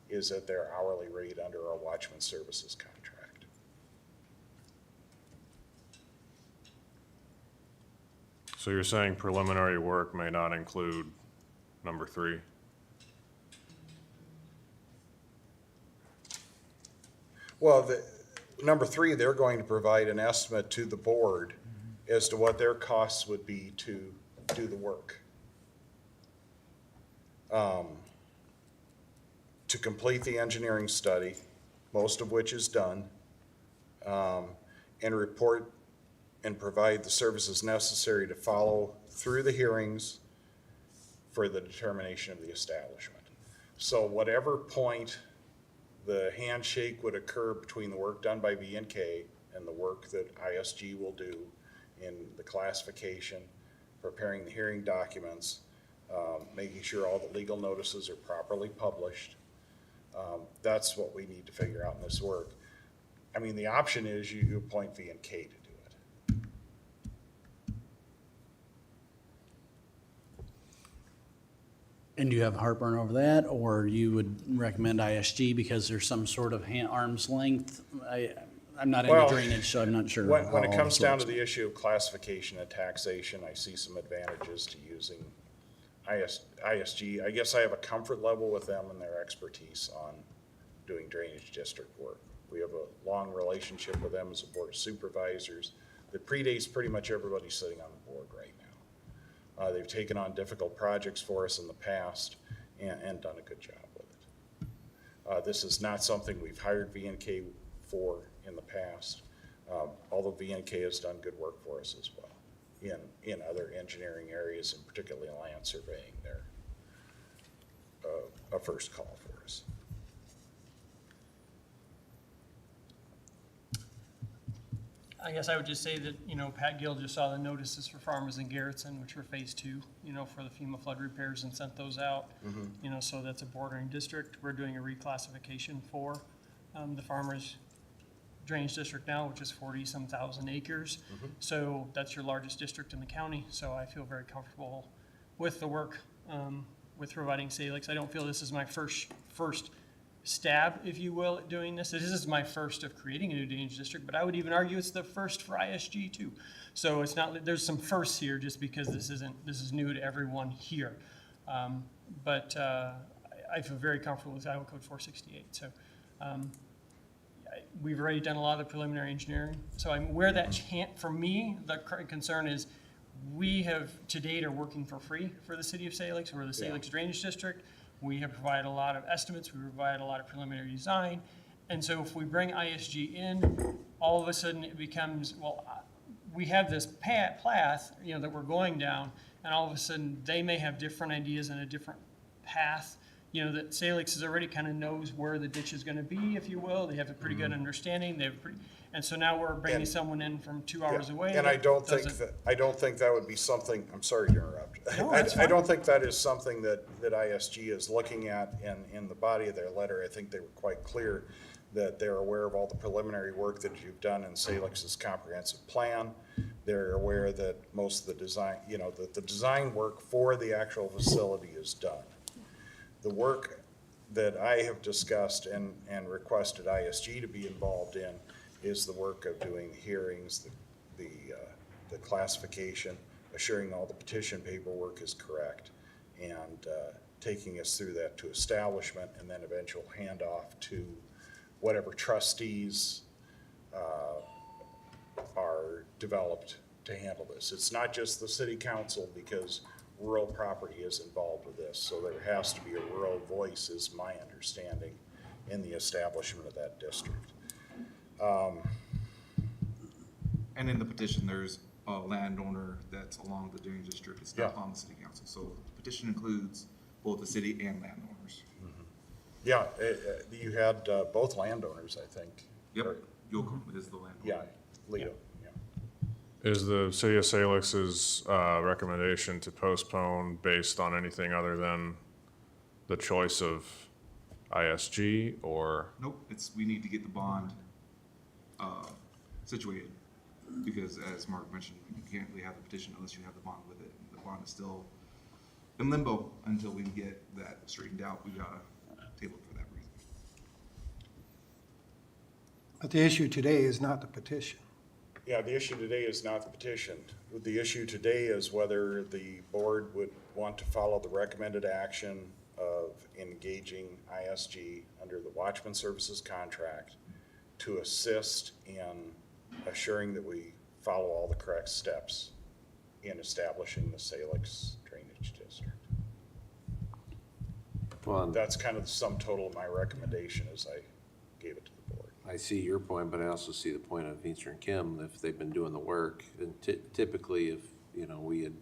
is at their hourly rate under our Watchman Services contract. So you're saying preliminary work may not include number 3? Well, number 3, they're going to provide an estimate to the board as to what their costs would be to do the work. To complete the engineering study, most of which is done, and report and provide the services necessary to follow through the hearings for the determination of the establishment. So whatever point the handshake would occur between the work done by B&K and the work that ISG will do in the classification, preparing the hearing documents, making sure all the legal notices are properly published. That's what we need to figure out in this work. I mean, the option is you appoint V and K to do it. And do you have heartburn over that, or you would recommend ISG because there's some sort of arm's length? I'm not into Well, drainage, so I'm not sure. When it how comes this down to works. the issue of classification and taxation, I see some advantages to using ISG. I guess I have a comfort level with them and their expertise on doing drainage district work. We have a long relationship with them as a board of supervisors that predates pretty much everybody sitting on the board right now. They've taken on difficult projects for us in the past and done a good job with it. This is not something we've hired V&K for in the past, although V&K has done good work for us as well in other engineering areas, and particularly in land surveying. They're a first call for us. I guess I would just say that, you know, Pat Gill just saw the notices for farmers in Garrettson, which were phase 2, you know, for the FEMA flood repairs, and sent those out. You know, so that's a bordering district. We're doing a reclassification for the farmers drainage district now, which is 40-some thousand acres. So that's your largest district in the county. So I feel very comfortable with the work with providing Salix. I don't feel this is my first stab, if you will, at doing this. This is my first of creating a new drainage district, but I would even argue it's the first for ISG too. So it's not, there's some firsts here just because this is new to everyone here. But I feel very comfortable with Iowa Code 468. So we've already done a lot of the preliminary engineering. So where that for me, the concern is we have to date are working for free for the city of Salix. We're the Salix Drainage District. We have provided a lot of estimates, we provide a lot of preliminary design, and so if we bring ISG in, all of a sudden it becomes, well, we have this path, you know, that we're going down, and all of a sudden they may have different ideas and a different path, you know, that Salix is already kind of knows where the ditch is gonna be, if you will. They have a pretty good understanding, and so now we're bringing someone in from 2 hours away. And I don't that think that would be something, I'm sorry to interrupt. No, that's I fine. don't think that is something that ISG is looking at in the body of their letter. I think they were quite clear that they're aware of all the preliminary work that you've done in Salix's comprehensive plan. They're aware that most of the design, you know, that the design work for the actual facility is done. The work that I have discussed and requested ISG to be involved in is the work of doing hearings, the classification, assuring all the petition paperwork is correct, and taking us through that to establishment, and then eventual handoff to whatever trustees are developed to handle this. It's not just the city council, because rural property is involved with this, so there has to be a rural voice, is my understanding, in the establishment of that district. And in the petition, there's a landowner that's along the drainage district. It's not on the city council. So the petition includes both the city and landowners. Yeah, you had both landowners, I think. Yep. Yocum is the landowner. Yeah, Leo, yeah. Is the city of Salix's recommendation to postpone based on anything other than the choice of ISG, or? Nope, we need to get the bond situated, because as Mark mentioned, you can't really have the petition unless you have the bond with it. The bond is still in limbo until we get that straightened out. We gotta table it for that reason. But the issue today is not the petition. Yeah, the issue today is not the petition. The issue today is whether the board would want to follow the recommended action of engaging ISG under the Watchman Services contract to assist in assuring that we follow all the correct steps in establishing the Salix Drainage District. Well, That's kind of the sum total of my recommendation as I gave it to the board. I see your point, but I also see the point of Eastern Kim. If they've been doing the work, then typically if, you know, we had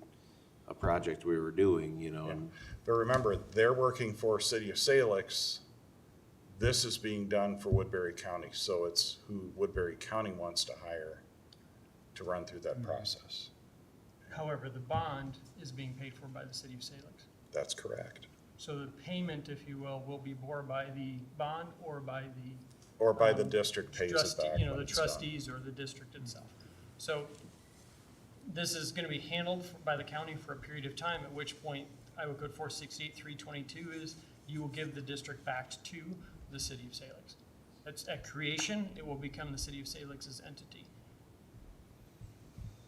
a project we were doing, you know, and But remember, they're working for City of Salix. This is being done for Woodbury County, so it's who Woodbury County wants to hire to run through that process. However, the bond is being paid for by the city of Salix. That's correct. So the payment, if you will be bore by the bond or by the Or by the district pays it trustee, back you know, when the it's done. trustees or the district itself. So this is gonna be handled by the county for a period of time, at which point Iowa Code 468-322 is you will give the district back to the city of Salix. That's at creation, it will become the city of Salix's entity.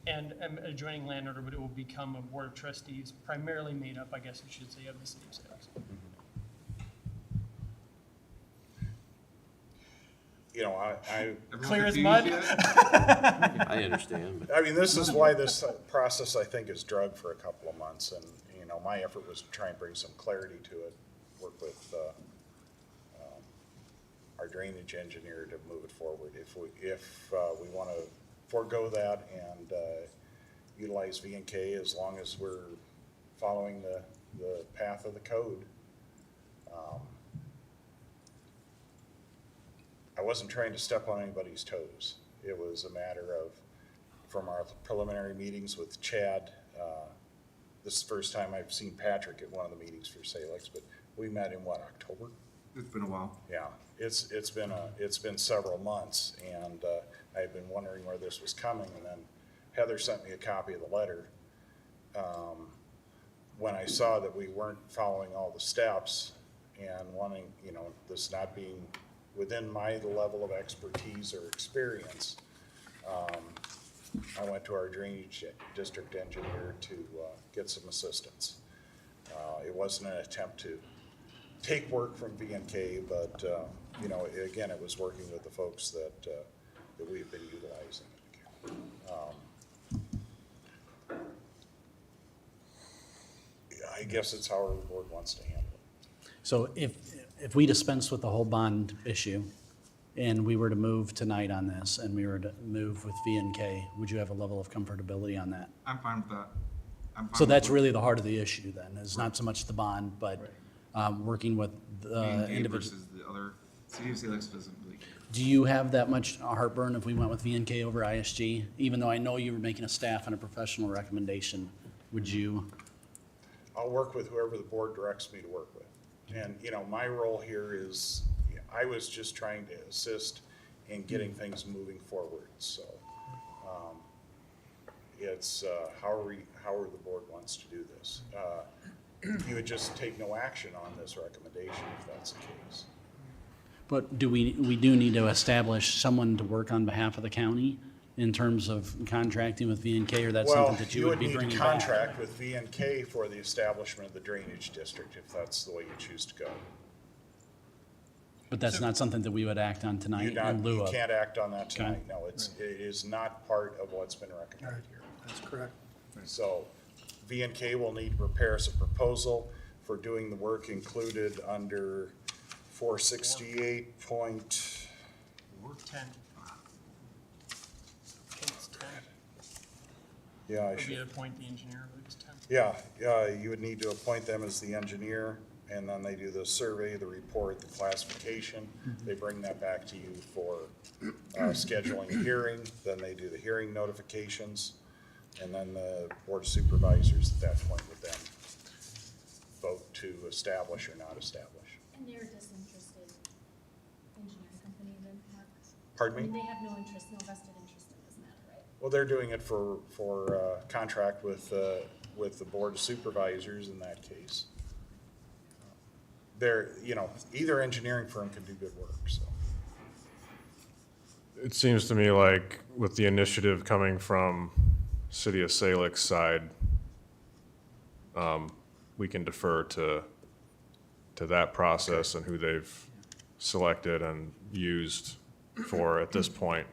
And an adjoining landowner, but it will become a board of trustees primarily made up, I guess you should say, of the city of Salix. You know, I Clear as mud? I understand, but I mean, this is why this process, I think, is dragged for a couple of months, and, you know, my effort was to try and bring some clarity to it, work with, our drainage engineer to move it forward. If we wanna forego that and, utilize V&K as long as we're following the path of the code. I wasn't trying to step on anybody's toes. It was a matter of, from our preliminary meetings with Chad, this is the first time I've seen Patrick at one of the meetings for Salix, but we met in what, October? It's been a while. Yeah, it's been several months, and I've been wondering where this was coming, and then Heather sent me a copy of the letter. When I saw that we weren't following all the steps and wanting, you know, this not being within my level of expertise or experience, I went to our drainage district engineer to get some assistance. It wasn't an attempt to take work from V&K, but, you know, again, it was working with the folks that we've been utilizing. I guess it's how our board wants to handle it. So if we dispense with the whole bond issue and we were to move tonight on this and we were to move with V&K, would you have a level of comfortability on that? I'm fine with that. I'm fine So with that's it. really the heart of the issue then, is not so much the bond, but working with the V&K individual. versus the other, City of Salix doesn't really care. Do you have that much heartburn if we went with V&K over ISG? Even though I know you were making a staff and a professional recommendation, would you? I'll work with whoever the board directs me to work with. And, you know, my role here is, I was just trying to assist in getting things moving forward, so. It's, however the board wants to do this. You would just take no action on this recommendation if that's the case. But do we do need to establish someone to work on behalf of the county in terms of contracting with V&K, or that's something that you would be Well, you would bringing need to back? contract with V&K for the establishment of the drainage district, if that's the way you choose to go. But that's not something that we would act on tonight in lieu You of? can't act on that tonight, Okay. no, it is not part of what's been recommended here. That's correct. So V&K will need to prepare us a proposal for doing the work included under 468 point, 10. It's 10. yeah, I Would be should, to appoint the engineer, I believe it's 10. yeah, you would need to appoint them as the engineer, and then they do the survey, the report, the classification. They bring that back to you for scheduling a hearing, then they do the hearing notifications, and then the board of supervisors at that point would then vote to establish or not establish. And they're disinterested engineering company then, Mark? Pardon me? They have no interest, no vested interest in this matter, right? Well, they're doing it for contract with the board of supervisors in that case. They're, you know, either engineering firm can do good work, so. It seems to me like with the initiative coming from City of Salix side, we can defer to that process and who they've selected and used for, at this point,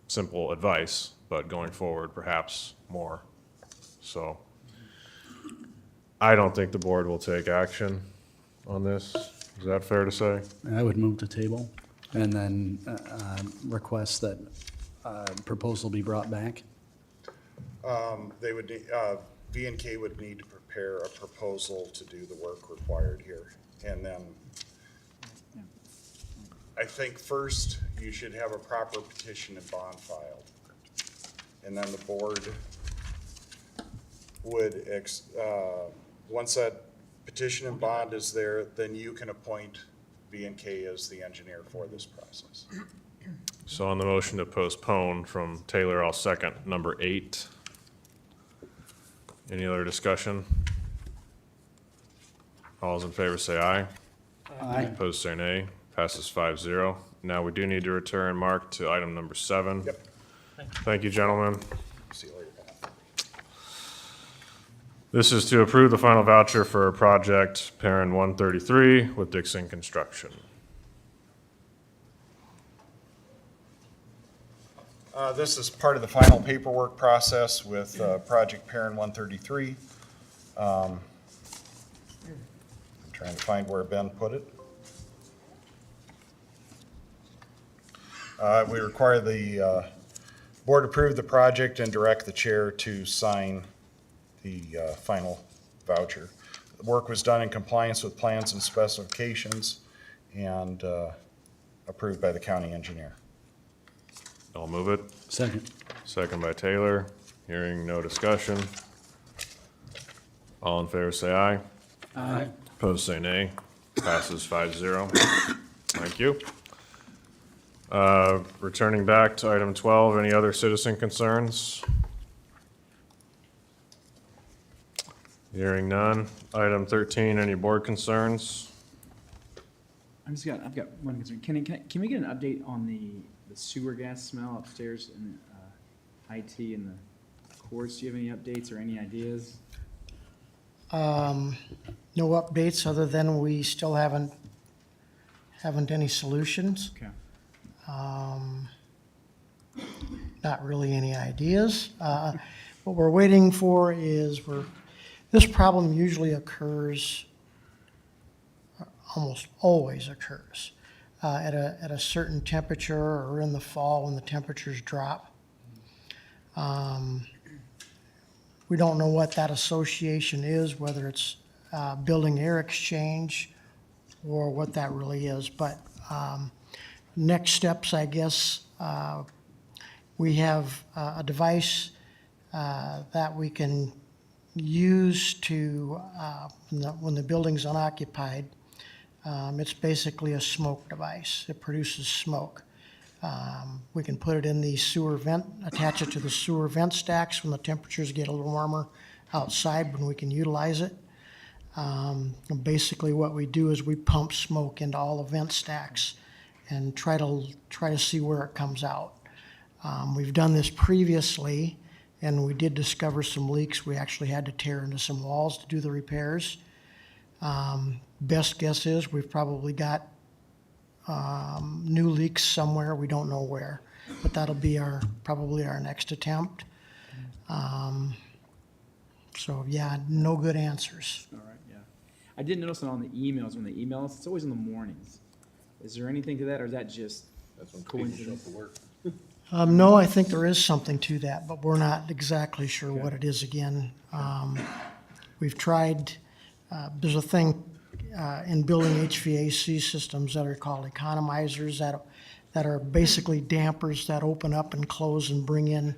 simple advice, but going forward, perhaps more. So I don't think the board will take action on this. Is that fair to say? I would move to table and then request that proposal be brought back. They would, V&K would need to prepare a proposal to do the work required here. And then I think first you should have a proper petition and bond filed. And then the board would, once that petition and bond is there, then you can appoint B&K is the engineer for this process. So on the motion to postpone from Taylor, I'll second number 8. Any other discussion? All those in favor say aye. Aye. Opposed say nay. Passes 5-0. Now we do need to return, Mark, to item number 7. Yep. Thank you, gentlemen. See you later, Pat. This is to approve the final voucher for project Perrin 133 with Dixon Construction. This is part of the final paperwork process with Project Perrin 133. I'm trying to find where Ben put it. We require the board approve the project and direct the chair to sign the final voucher. The work was done in compliance with plans and specifications and approved by the county engineer. I'll move it. Second. Second by Taylor. Hearing no discussion. All in favor say aye. Aye. Opposed say nay. Passes 5-0. Thank you. Returning back to item 12, any other citizen concerns? Hearing none. Item 13, any board concerns? I've got one concern. Can we get an update on the sewer gas smell upstairs in IT and the courts? Do you have any updates or any ideas? No updates other than we still haven't any solutions. Okay. Not really any ideas. What we're waiting for is this problem usually occurs, almost always occurs, at a certain temperature or in the fall when the temperatures drop. We don't know what that association is, whether it's building air exchange or what that really is. But next steps, I guess, we have a device that we can use to, when the building's unoccupied, it's basically a smoke device. It produces smoke. We can put it in the sewer vent, attach it to the sewer vent stacks when the temperatures get a little warmer outside when we can utilize it. And basically what we do is we pump smoke into all the vent stacks and try to see where it comes out. We've done this previously, and we did discover some leaks. We actually had to tear into some walls to do the repairs. Best guess is we've probably got new leaks somewhere. We don't know where, but that'll be probably our next attempt. So yeah, no good answers. All right, yeah. I did notice that on the emails, when they email us, it's always in the mornings. Is there anything to that, or is that just coincidence? No, I think there is something to that, but we're not exactly sure what it is again. We've tried, there's a thing in building HVAC systems that are called economizers that are basically dampers that open up and close and bring in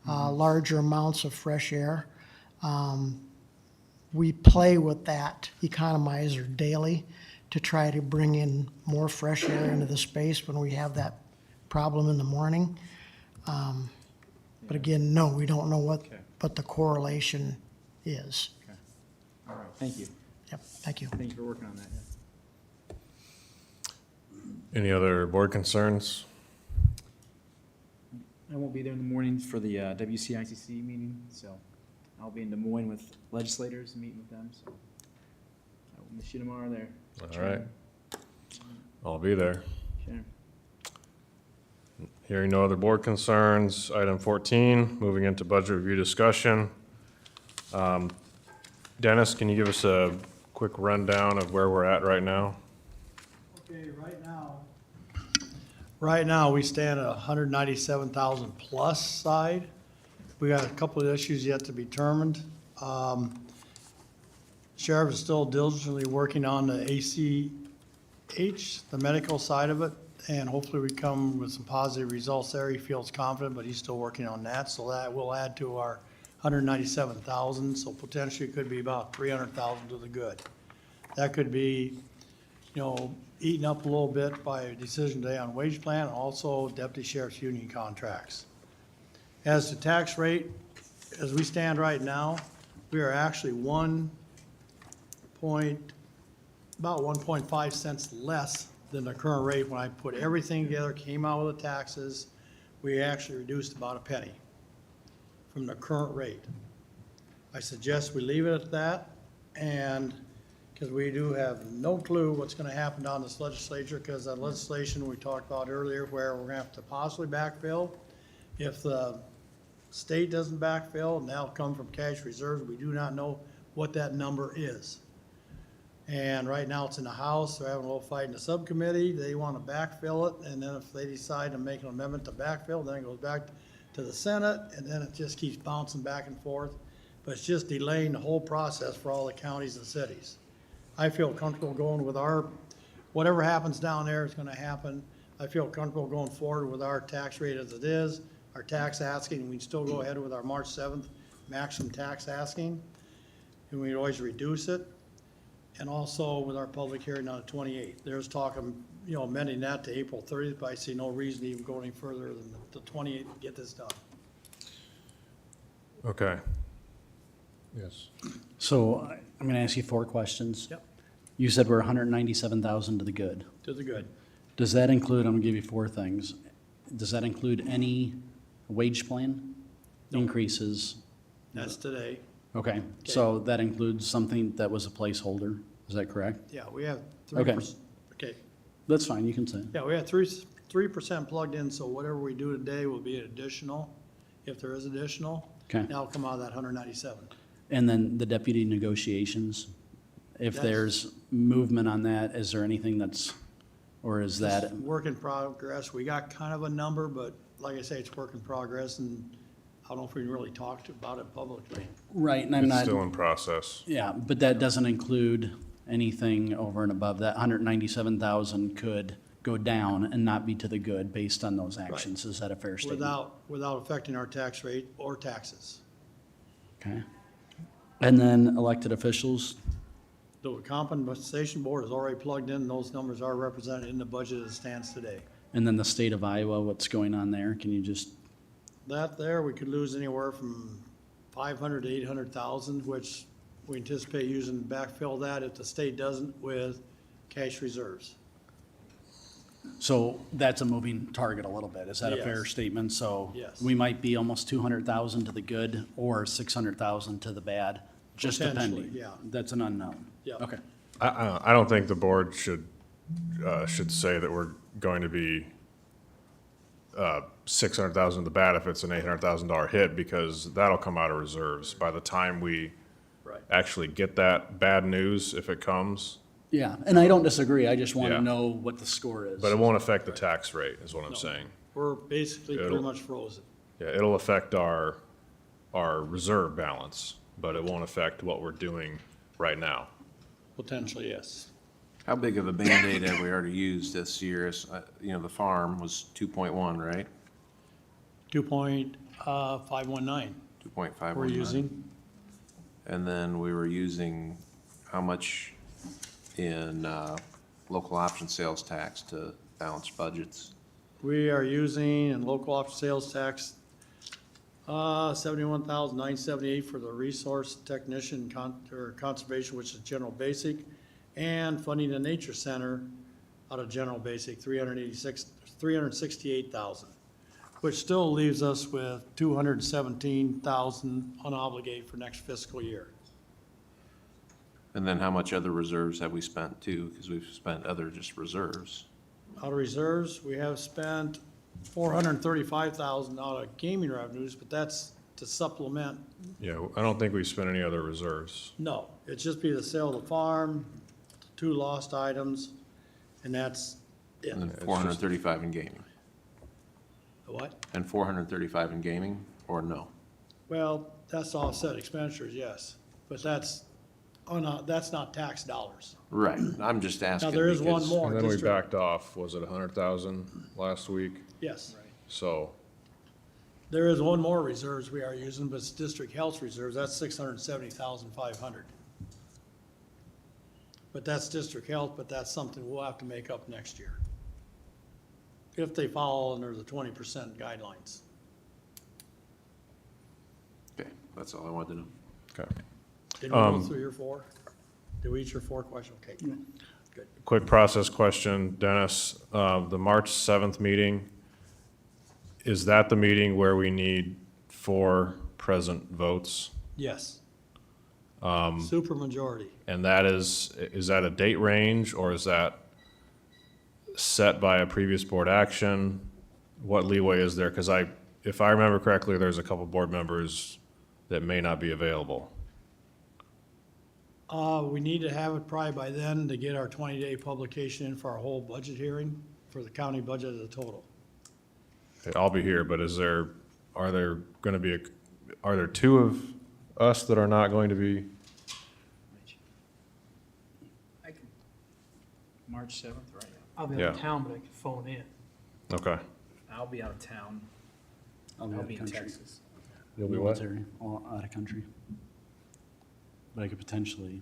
larger amounts of fresh air. We play with that economizer daily to try to bring in more fresh air into the space when we have that problem in the morning. But again, no, we don't know what the correlation is. Okay. All right, thank you. Yep, thank you. Thank you for working on that. Yeah. Any other board concerns? I won't be there in the mornings for the WCICC meeting, so I'll be in Des Moines with legislators, meeting with them, so I will miss you tomorrow there. All right. I'll be there. Sure. Hearing no other board concerns, item 14, moving into budget review discussion. Dennis, can you give us a quick rundown of where we're at right now? Okay, right now, we stand at 197,000 plus side. We got a couple of issues yet to be determined. Sheriff is still diligently working on the ACH, the medical side of it, and hopefully we come with some positive results there. He feels confident, but he's still working on that, so that will add to our 197,000, so potentially it could be about 300,000 to the good. That could be, eaten up a little bit by a decision today on wage plan, and also deputy sheriff's union contracts. As to tax rate, as we stand right now, we are actually about 1.5 cents less than the current rate. When I put everything together, came out with the taxes, we actually reduced about a penny from the current rate. I suggest we leave it at that, and, because we do have no clue what's gonna happen down this legislature, because that legislation we talked about earlier, where we're gonna have to possibly backfill. If the state doesn't backfill, and that'll come from cash reserves, we do not know what that number is. And right now, it's in the House, they're having a little fight in the subcommittee, they wanna backfill it, and then if they decide to make an amendment to backfill, then it goes back to the Senate, and then it just keeps bouncing back and forth. But it's just delaying the whole process for all the counties and cities. I feel comfortable going with whatever happens down there is gonna happen. I feel comfortable going forward with our tax rate as it is, our tax asking, and we can still go ahead with our March 7th maximum tax asking, and we always reduce it. And also with our public hearing on the 28th. There's talk of, amending that to April 30th, but I see no reason to even go any further than the 28th to get this done. Okay. Yes. So I'm gonna ask you 4 questions. Yep. You said we're 197,000 to the good. To the good. Does that include, I'm gonna give you 4 things. Does that include any wage plan increases? That's today. Okay, so that includes something that was a placeholder, is that correct? Yeah, we have Okay. 3%. Okay. That's fine, you can say. Yeah, we have 3% plugged in, so whatever we do today will be additional, if there is additional. Okay. That'll come out of that 197. And then the deputy negotiations, if That's- there's movement on that, is there anything or is that? Work in progress. We got kind of a number, but like I say, it's work in progress, and I don't know if we really talked about it publicly. Right, and I'm It's not, still in process. yeah, but that doesn't include anything over and above that. 197,000 could go down and not be to the good based on those actions. Is that a fair statement? Without affecting our tax rate or taxes. Okay. And then elected officials, The compensation board is already plugged in, those numbers are represented in the budget as it stands today. and then the state of Iowa, what's going on there? Can you just, That there, we could lose anywhere from 500 to 800,000, which we anticipate using to backfill that if the state doesn't with cash reserves. so that's a moving target a little bit. Is that a fair Yes. statement? So Yes. we might be almost 200,000 to the good or 600,000 to the bad, just Potentially, depending. yeah. That's an unknown. Yeah. Okay. I don't think the board should say that we're going to be 600,000 to the bad if it's an $800,000 hit, because that'll come out of reserves by the time we Right. actually get that bad news, if it comes. Yeah, and I don't disagree. I just want Yeah. to know what the score is. But it won't affect the tax rate, is what I'm No. saying. We're basically pretty It'll- much frozen. Yeah, it'll affect our reserve balance, but it won't affect what we're doing right now. Potentially, yes. How big of a Band-Aid have we already used this year? The farm was 2.1, right? 2.519 2.5. we're using. And then we were using how much in local option sales tax to balance budgets? We are using in local option sales tax, 71,978 for the resource technician or conservation, which is general basic, and funding the nature center out of general basic, 368,000, which still leaves us with 217,000 unobligated for next fiscal year. And then how much other reserves have we spent too? Because we've spent other just reserves. Out of reserves, we have spent 435,000 out of gaming revenues, but that's to supplement. Yeah, I don't think we spent any other reserves. No, it'd just be the sale of the farm, 2 lost items, and that's it. And then 435 in gaming. The what? And 435 in gaming, or no? Well, that's offset expenditures, yes, but that's not tax dollars. Right, I'm just asking. Now, there is one because- more. And then we district- backed off, was it 100,000 last week? Yes, So, there is one more reserves we are using, but it's district health reserves, that's 670,500. But that's district health, but that's something we'll have to make up next year. If they follow under the 20% guidelines. Okay, that's all I wanted to know. Okay. Did we go through your four? Did we each your four questions? Okay, good. Quick process question, Dennis. The March 7th meeting, is that the meeting where we need 4 present votes? Yes. Super majority. And that is that a date range, or is that set by a previous board action? What leeway is there? Because if I remember correctly, there's a couple board members that may not be available. We need to have it probably by then to get our 20-day publication in for our whole budget hearing for the county budget of the total. Okay, I'll be here, but are there 2 of us that are not going to be? March 7th, right? I'll be out Yeah. of town, but I can phone in. Okay. I'll be out of town. I'll be I'll out be of in country. Texas. You'll be what? Military, all out of country. But I could potentially,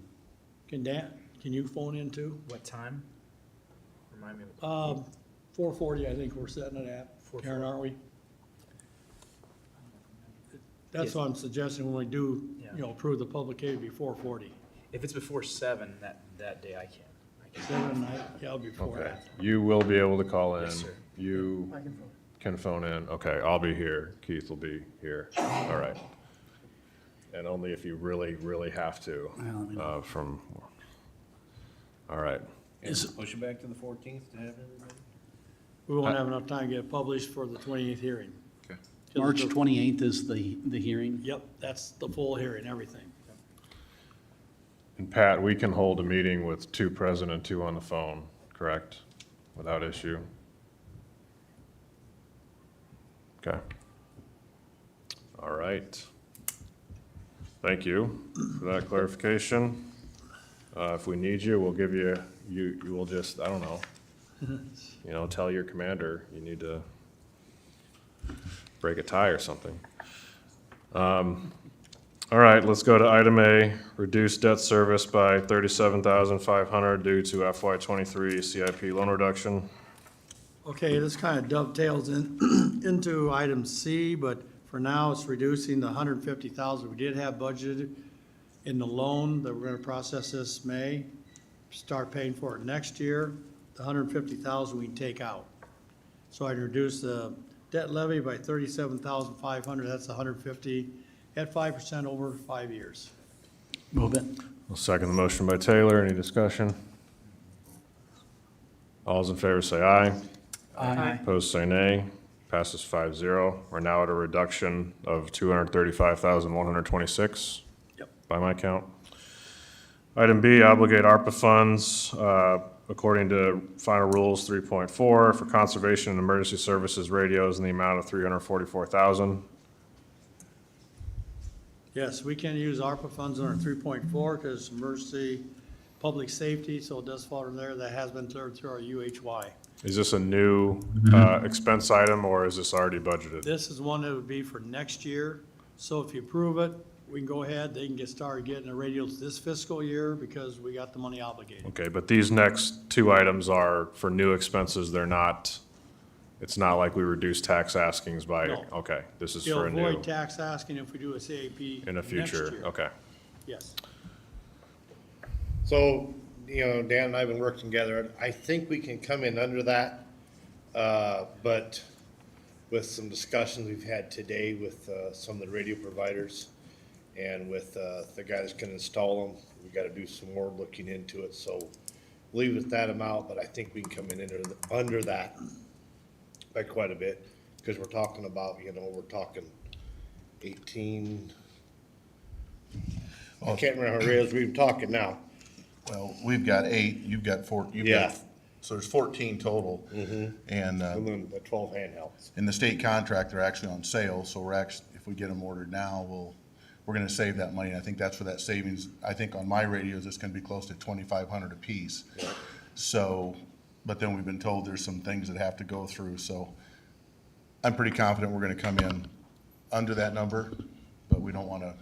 Can you phone in too? What time? Remind me. Of 4:40, I think we're setting it at, Karen, aren't we? That's Yes. what I'm suggesting when we do, Yeah. approve the public hearing before 40. If it's before 7, that day I can. 7 night, yeah, it'll be before Okay. that. You will be able to call in. Yes, sir. You I can phone. can phone in. Okay, I'll be here. Keith will be here. All right. And only if you really, really have to, Well, let me know. all right. Is- Push it back to the 14th to have everybody? We won't have enough time to get it published for the 28th hearing. Okay. March 28th is the hearing. Yep, that's the full hearing, everything. And Pat, we can hold a meeting with 2 present and 2 on the phone, correct? Without issue? Okay. All right. Thank you for that clarification. If we need you, we'll give you will just, I don't know, tell your commander you need to break a tie or something. All right, let's go to item A, reduce debt service by $37,500 due to FY '23 CIP loan reduction. Okay, this kind of dovetails into item C, but for now, it's reducing the 150,000 we did have budgeted in the loan that we're gonna process this May, start paying for it next year. The 150,000 we can take out. So I'd reduce the debt levy by 37,500, that's 150, at 5% over 5 years. Move it. I'll second the motion by Taylor. Any discussion? All those in favor say aye. Aye. Opposed say nay. Passes 5-0. We're now at a reduction of 235,126. Yep. By my count. Item B, obligate ARPA funds, according to final rules 3.4 for conservation and emergency services radios in the amount of 344,000. Yes, we can use ARPA funds under 3.4 because emergency, public safety, so it does fall in there. That has been cleared through our UHY. Is this a new expense item, or is this already budgeted? This is one that would be for next year. So if you approve it, we can go ahead. They can get started getting the radios this fiscal year because we got the money obligated. Okay, but these next 2 items are for new expenses. They're not, it's not like we reduce tax askings by, No. okay, this is You'll for a new, avoid tax asking if we do a CAP in the next future. year. Okay. Yes. So, Dan and I have been working together. I think we can come in under that, but with some discussions we've had today with some of the radio providers and with the guy that's gonna install them, we gotta do some more looking into it. So leave it at that amount, but I think we can come in under that by quite a bit, because we're talking about, we're talking 18, I can't remember how it is, we've been talking now. Well, we've got 8, you've got 4, Yeah. so there's 14 total. And And, then the 12 handhelds. in the state contract, they're actually on sale, so we're actually, if we get them ordered now, we're gonna save that money. I think that's where that savings, I think on my radios, it's gonna be close to 2,500 apiece. So, but then we've been told there's some things that have to go through, so I'm pretty confident we're gonna come in under that number, but we don't wanna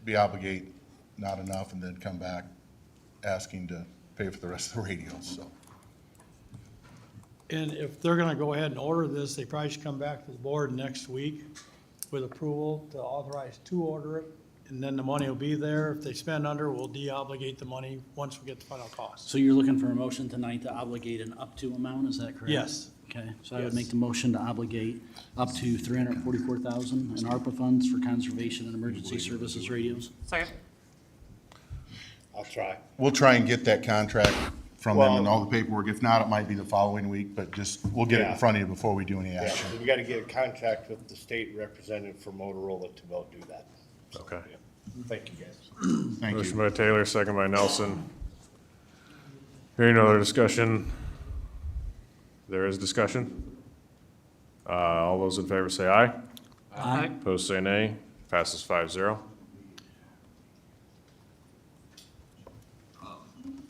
be obligate not enough and then come back asking to pay for the rest of the radios, so. And if they're gonna go ahead and order this, they probably should come back to the board next week with approval to authorize to order it, and then the money will be there. If they spend under, we'll de-obligate the money once we get the final cost. So you're looking for a motion tonight to obligate an up to amount, is that correct? Yes. Okay, so I would Yes. make the motion to obligate up to $344,000 in ARPA funds for conservation and emergency services radios. Second. I'll try. We'll try and get that contract from them and Well- all the paperwork. If not, it might be the following week, but just, we'll get it in Yeah. front of you before we do any Yeah, action. so we gotta get a contract with the state representative for Motorola to go do that. So, Okay. yeah. Thank you, guys. Thank Motion you. by Taylor, second by Nelson. Hearing no other discussion. There is discussion. All those in favor say aye. Aye. Opposed say nay. Passes 5-0.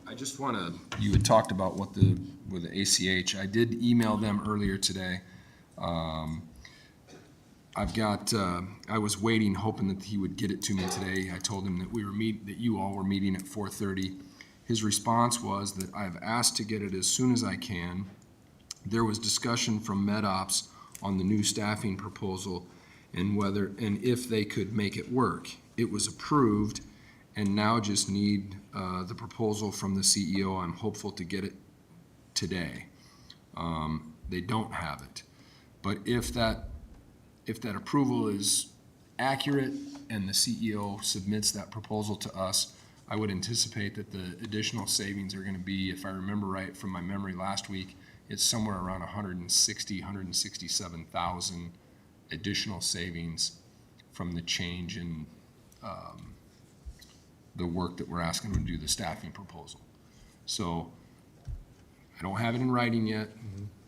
I just want to, you had talked about with the ACH. I did email them earlier today. I was waiting, hoping that he would get it to me today. I told him that that you all were meeting at 4:30. His response was that I've asked to get it as soon as I can. There was discussion from MedOps on the new staffing proposal and if they could make it work. It was approved and now just need the proposal from the CEO. I'm hopeful to get it today. They don't have it. But if that approval is accurate and the CEO submits that proposal to us, I would anticipate that the additional savings are going to be, if I remember right from my memory last week, it's somewhere around 167,000 additional savings from the change in the work that we're asking them to do, the staffing proposal. So I don't have it in writing yet,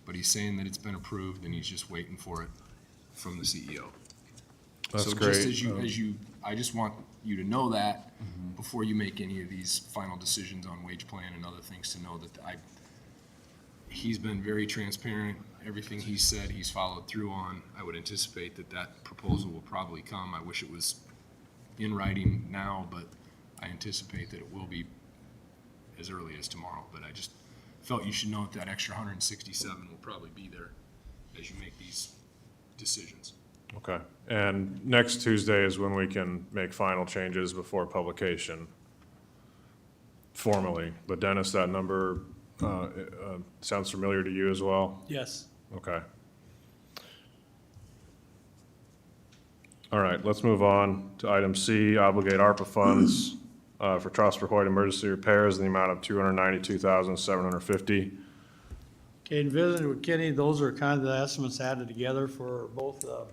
but he's saying that it's been approved and he's just waiting for it from the CEO. That's So great. just I just want you to know that before you make any of these final decisions on wage plan and other things, to know that he's been very transparent. Everything he said, he's followed through on. I would anticipate that proposal will probably come. I wish it was in writing now, but I anticipate that it will be as early as tomorrow. But I just felt you should know that extra 167 will probably be there as you make these decisions. Okay. And next Tuesday is when we can make final changes before publication formally. But Dennis, that number sounds familiar to you as well? Yes. Okay. All right, let's move on to item C, obligate ARPA funds for Trosper Hoyt emergency repairs in the amount of $292,750. Okay, in visiting with Kenny, those are kind of the estimates added together for both the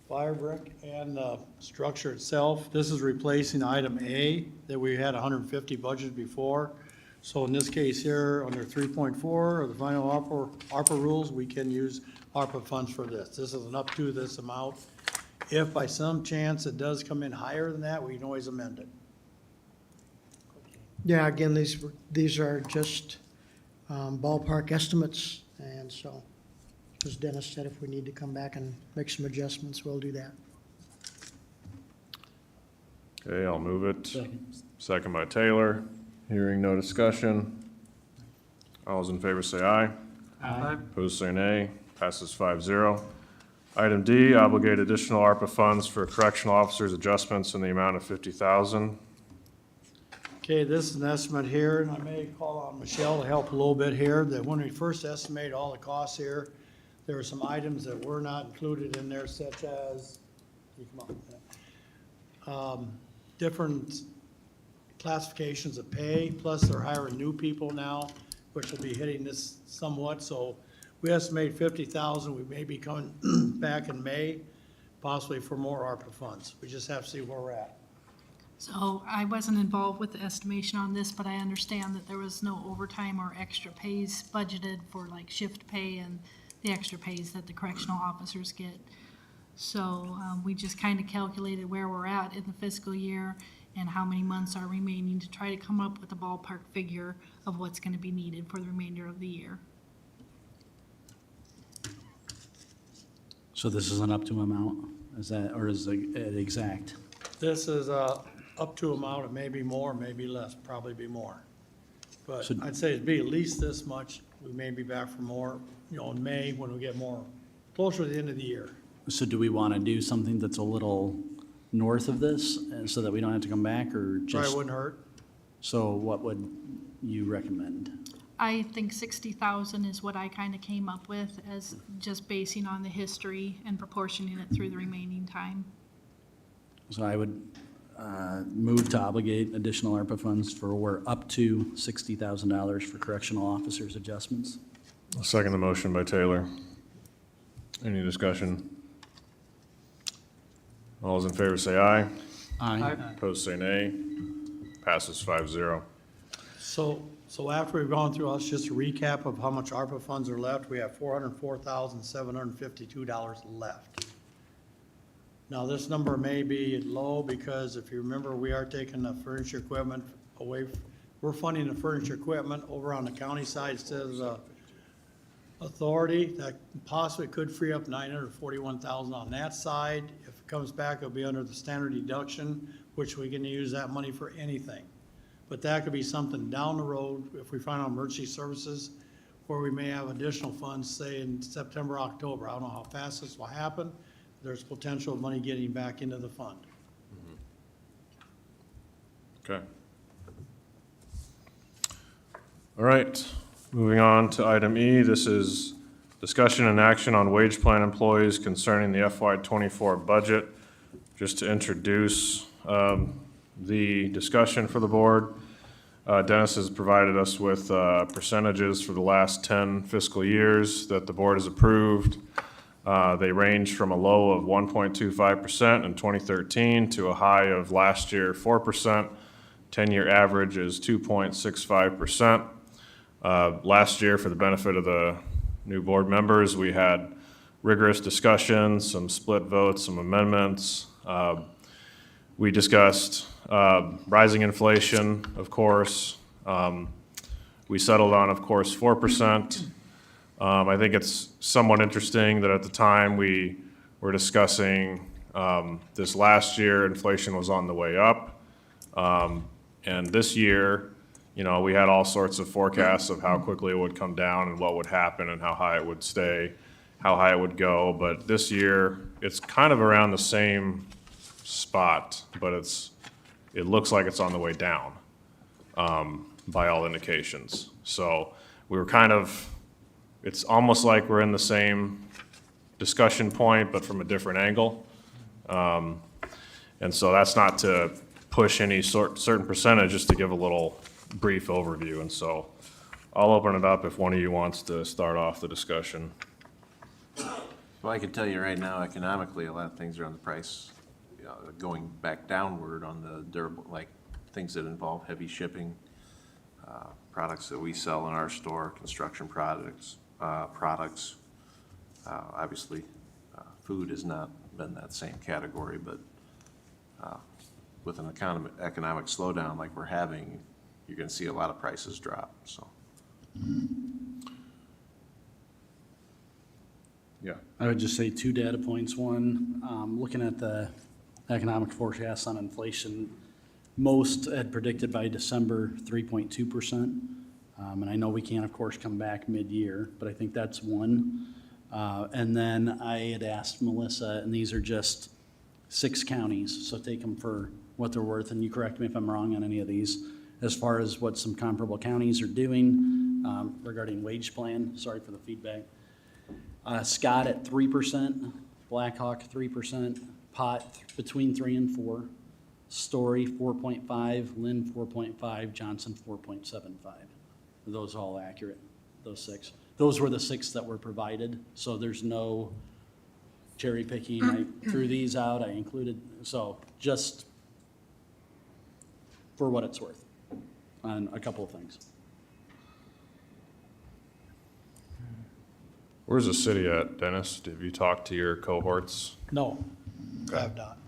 fire brick and the structure itself. This is replacing item A that we had 150 budgeted before. So in this case here, under 3.4 or the final ARPA rules, we can use ARPA funds for this. This is an up to this amount. If by some chance it does come in higher than that, we can always amend it. Yeah, again, these are just ballpark estimates, and so, as Dennis said, if we need to come back and make some adjustments, we'll do that. Okay, I'll move it. Second. Second by Taylor. Hearing no discussion. All those in favor say aye. Aye. Opposed say nay. Passes 5-0. Item D, obligate additional ARPA funds for correctional officers adjustments in the amount of $50,000. Okay, this is an estimate here, and I may call on Michelle to help a little bit here, that when we first estimated all the costs here, there were some items that were not included in there, such as, you come up with that, different classifications of pay, plus they're hiring new people now, which will be hitting this somewhat, so we estimate 50,000, we may be coming back in May, possibly for more ARPA funds. We just have to see where we're at. So I wasn't involved with the estimation on this, but I understand that there was no overtime or extra pays budgeted for like shift pay and the extra pays that the correctional officers get. So we just kind of calculated where we're at in the fiscal year and how many months are remaining to try to come up with a ballpark figure of what's going to be needed for the remainder of the year. So this is an up to amount, is that, or is it exact? This is up to amount, it may be more, maybe less, probably be more. But So- I'd say it'd be at least this much. We may be back for more, in May when we get more, closer to the end of the year. So do we want to do something that's a little north of this, and so that we don't have to come back, or Probably just? wouldn't hurt. So what would you recommend? I think 60,000 is what I kind of came up with as just basing on the history and proportioning it through the remaining time. So I would move to obligate additional ARPA funds for up to $60,000 for correctional officers adjustments. I'll second the motion by Taylor. Any discussion? All those in favor say aye. Aye. Opposed say nay. Passes 5-0. So after we've gone through, let's just a recap of how much ARPA funds are left. We have $404,752 left. Now, this number may be low because if you remember, we are taking the furniture equipment away. We're funding the furniture equipment over on the county side instead of the authority. That possibly could free up $941,000 on that side. If it comes back, it'll be under the standard deduction, which we can use that money for anything. But that could be something down the road if we find out emergency services where we may have additional funds, say in September, October. I don't know how fast this will happen. There's potential of money getting back into the fund. Okay. All right, moving on to item E. This is discussion and action on wage plan employees concerning the FY24 budget. Just to introduce the discussion for the board, Dennis has provided us with percentages for the last 10 fiscal years that the board has approved. They range from a low of 1.25% in 2013 to a high of last year 4%. 10-year average is 2.65%. Last year, for the benefit of the new board members, we had rigorous discussions, some split votes, some amendments. We discussed rising inflation, of course. We settled on, of course, 4%. I think it's somewhat interesting that at the time we were discussing this last year, inflation was on the way up. And this year, we had all sorts of forecasts of how quickly it would come down and what would happen and how high it would stay, how high it would go. But this year, it's kind of around the same spot, but it looks like it's on the way down by all indications. So we were it's almost like we're in the same discussion point, but from a different angle. And so that's not to push any certain percentage, just to give a little brief overview. And so I'll open it up if one of you wants to start off the discussion. Well, I can tell you right now, economically, a lot of things are on the price, going back downward on the durable, like things that involve heavy shipping, products that we sell in our store, construction products. Obviously, food has not been that same category, but with an economic slowdown like we're having, you're going to see a lot of prices drop, so. Yeah. I would just say 2 data points. One, looking at the economic forecasts on inflation, most had predicted by December 3.2%. And I know we can, of course, come back mid-year, but I think that's one. And then I had asked Melissa, and these are just 6 counties, so take them for what they're worth, and you correct me if I'm wrong on any of these, as far as what some comparable counties are doing regarding wage plan. Sorry for the feedback. Scott at 3%, Blackhawk 3%, Pot between 3 and 4, Story 4.5, Lynn 4.5, Johnson 4.75. Are those all accurate, those 6? Those were the 6 that were provided, so there's no cherry picking. I threw these out, I included, so just for what it's worth on a couple of things. Where's the city at, Dennis? Have you talked to your cohorts? No, I have not.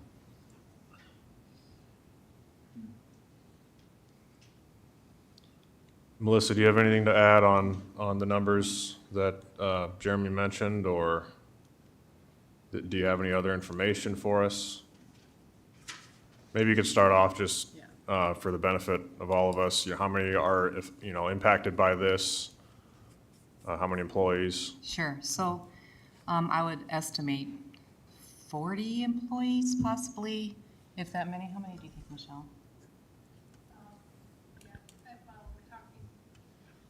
Melissa, do you have anything to add on the numbers that Jeremy mentioned, or do you have any other information for us? Maybe you could start off just for the benefit of all of us, how many are, impacted by this? How many employees? Sure, so, I would estimate 40 employees possibly, if that many. How many do you think, Michelle?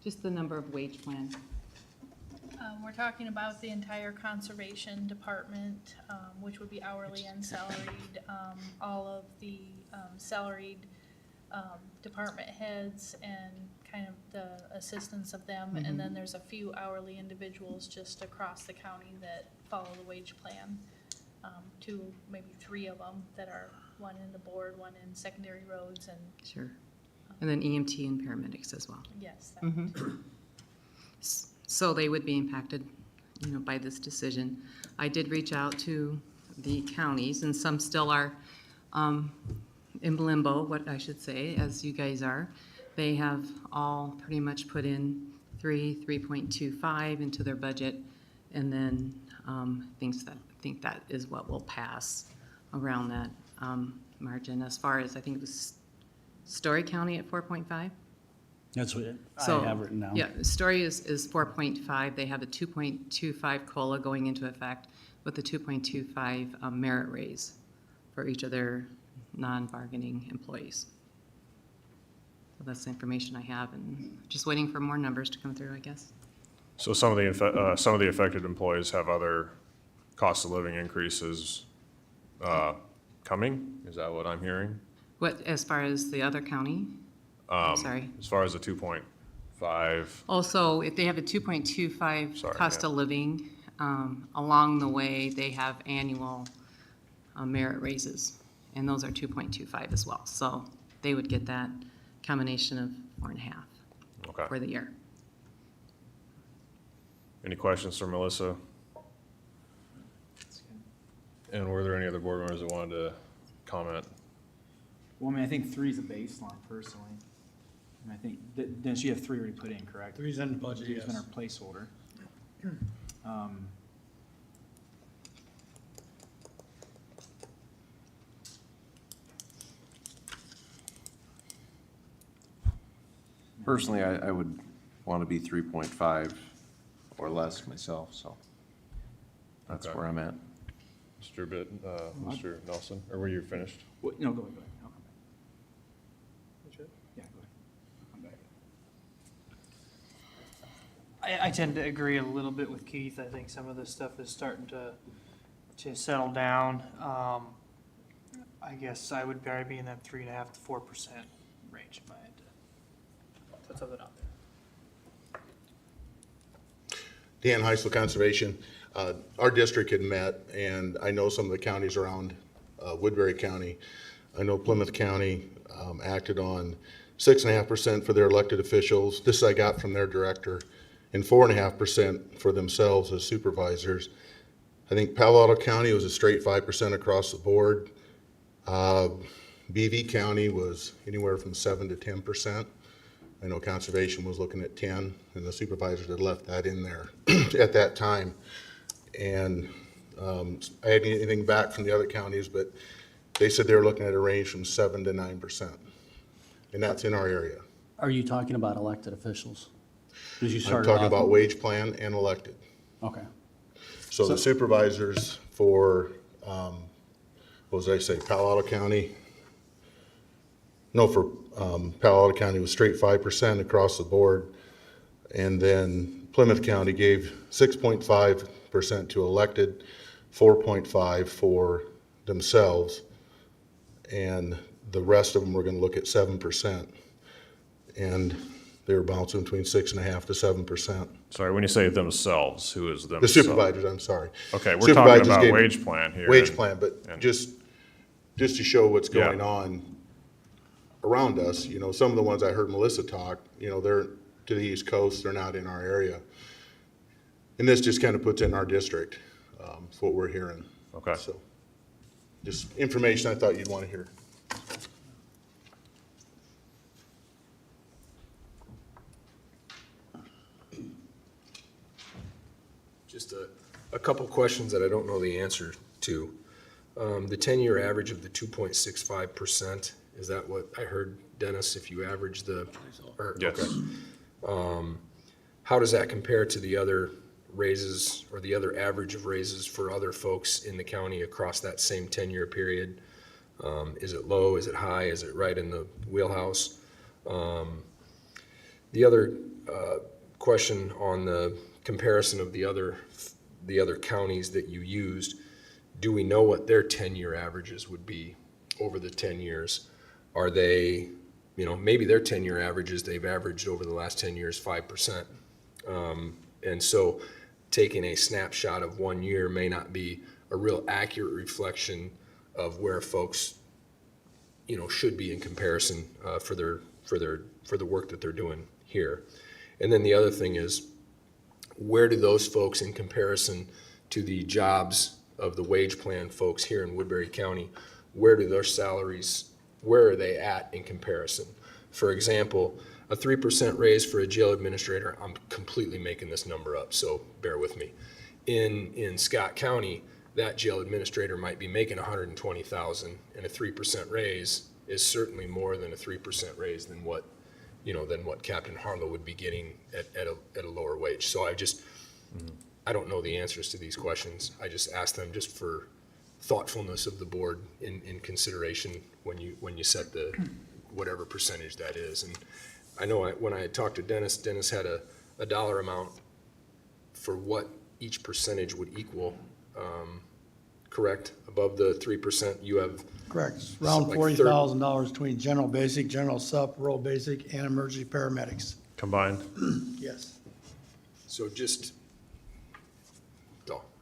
Just the number of wage plan. We're talking about the entire conservation department, which would be hourly and salaried, all of the salaried department heads and kind of the assistants of them. And then there's a few hourly individuals just across the county that follow the wage plan. Two, maybe three of them that are one in the board, one in secondary roads, and Sure. And then EMT and paramedics as well. yes. that So they would be impacted, by this decision. I did reach out to the counties, and some still are in limbo, what I should say, as you guys are. They have all pretty much put in 3.25 into their budget, and then think that is what will pass around that margin. As far as, I think it was Story County at 4.5? That's what So, I have written down. Yeah, Story is 4.5. They have a 2.25 COLA going into effect with a 2.25 merit raise for each of their non-bargaining employees. So that's the information I have, and just waiting for more numbers to come through, I guess. So some of the affected employees have other cost of living increases coming? Is that what I'm hearing? What, as far as the other county? I'm sorry. As far as the 2.5, Also, if they have a 2.25 Sorry, cost yeah. of living, along the way, they have annual merit raises, and those are 2.25 as well. So they would get that combination of 4.5 okay. for the year. Any questions for Melissa? And were there any other board members that wanted to comment? Well, I mean, I think 3 is a baseline personally. And I think, Dennis, you have 3 already put in, correct? 3's in the budget, 3's been yes. our placeholder. Personally, I would want to be 3.5 or less myself, so that's Okay. where I'm at. Mr. Nelson, or were you finished? What, no, go ahead. I'll come back. Yeah, go ahead. I'll come back. I tend to agree a little bit with Keith. I think some of this stuff is starting to settle down. I guess I would probably be in that 3.5 to 4% range if I had to put something out there. Dan Heisel Conservation, our district had met, and I know some of the counties around Woodbury County. I know Plymouth County acted on 6.5% for their elected officials. This I got from their director, and 4.5% for themselves as supervisors. I think Palo Alto County was a straight 5% across the board. BV County was anywhere from 7 to 10%. I know Conservation was looking at 10, and the supervisors had left that in there at that time. And I hadn't get anything back from the other counties, but they said they were looking at a range from 7 to 9%. And that's in our area. Are you talking about elected officials? 'Cause you I'm started talking off- about wage plan and elected. Okay. So the supervisors for, what was I say, Palo Alto County? No, for Palo Alto County was straight 5% across the board. And then Plymouth County gave 6.5% to elected, 4.5 for themselves. And the rest of them were gonna look at 7%. And they were bouncing between 6.5 to 7%. Sorry, when you say themselves, who is The themselves? supervisors, I'm sorry. Okay, we're talking Supervisors about gave- wage plan here. Wage and- plan, but and- just to show what's Yeah. going on around us, some of the ones I heard Melissa talk, they're to the East Coast, they're not in our area. And this just kind of puts it in our district, is what we're hearing. Okay. So, just information I thought you'd want to hear. Just a couple questions that I don't know the answer to. The 10-year average of the 2.65%, Is that what I heard, Dennis, if you average the? Yes. Okay. How does that compare to the other raises or the other average of raises for other folks in the county across that same 10-year period? Is it low? Is it high? Is it right in the wheelhouse? The other question on the comparison of the other counties that you used, do we know what their 10-year averages would be over the 10 years? Are they, maybe their 10-year averages, they've averaged over the last 10 years 5%. And so taking a snapshot of 1 year may not be a real accurate reflection of where folks, should be in comparison for the work that they're doing here. And then the other thing is, where do those folks in comparison to the jobs of the wage plan folks here in Woodbury County, where do their salaries, where are they at in comparison? For example, a 3% raise for a jail administrator, I'm completely making this number up, so bear with me. In Scott County, that jail administrator might be making $120,000, and a 3% raise is certainly more than a 3% raise than what Captain Harlow would be getting at a lower wage. So I don't know the answers to these questions. I just ask them just for thoughtfulness of the board in consideration when you set the whatever percentage that is. And I know when I talked to Dennis had a dollar amount for what each percentage would equal, correct? Above the 3%, you have. Correct. It's around like $40,000 between general basic, general sup, rural basic, and emergency paramedics. Combined? Yes. So I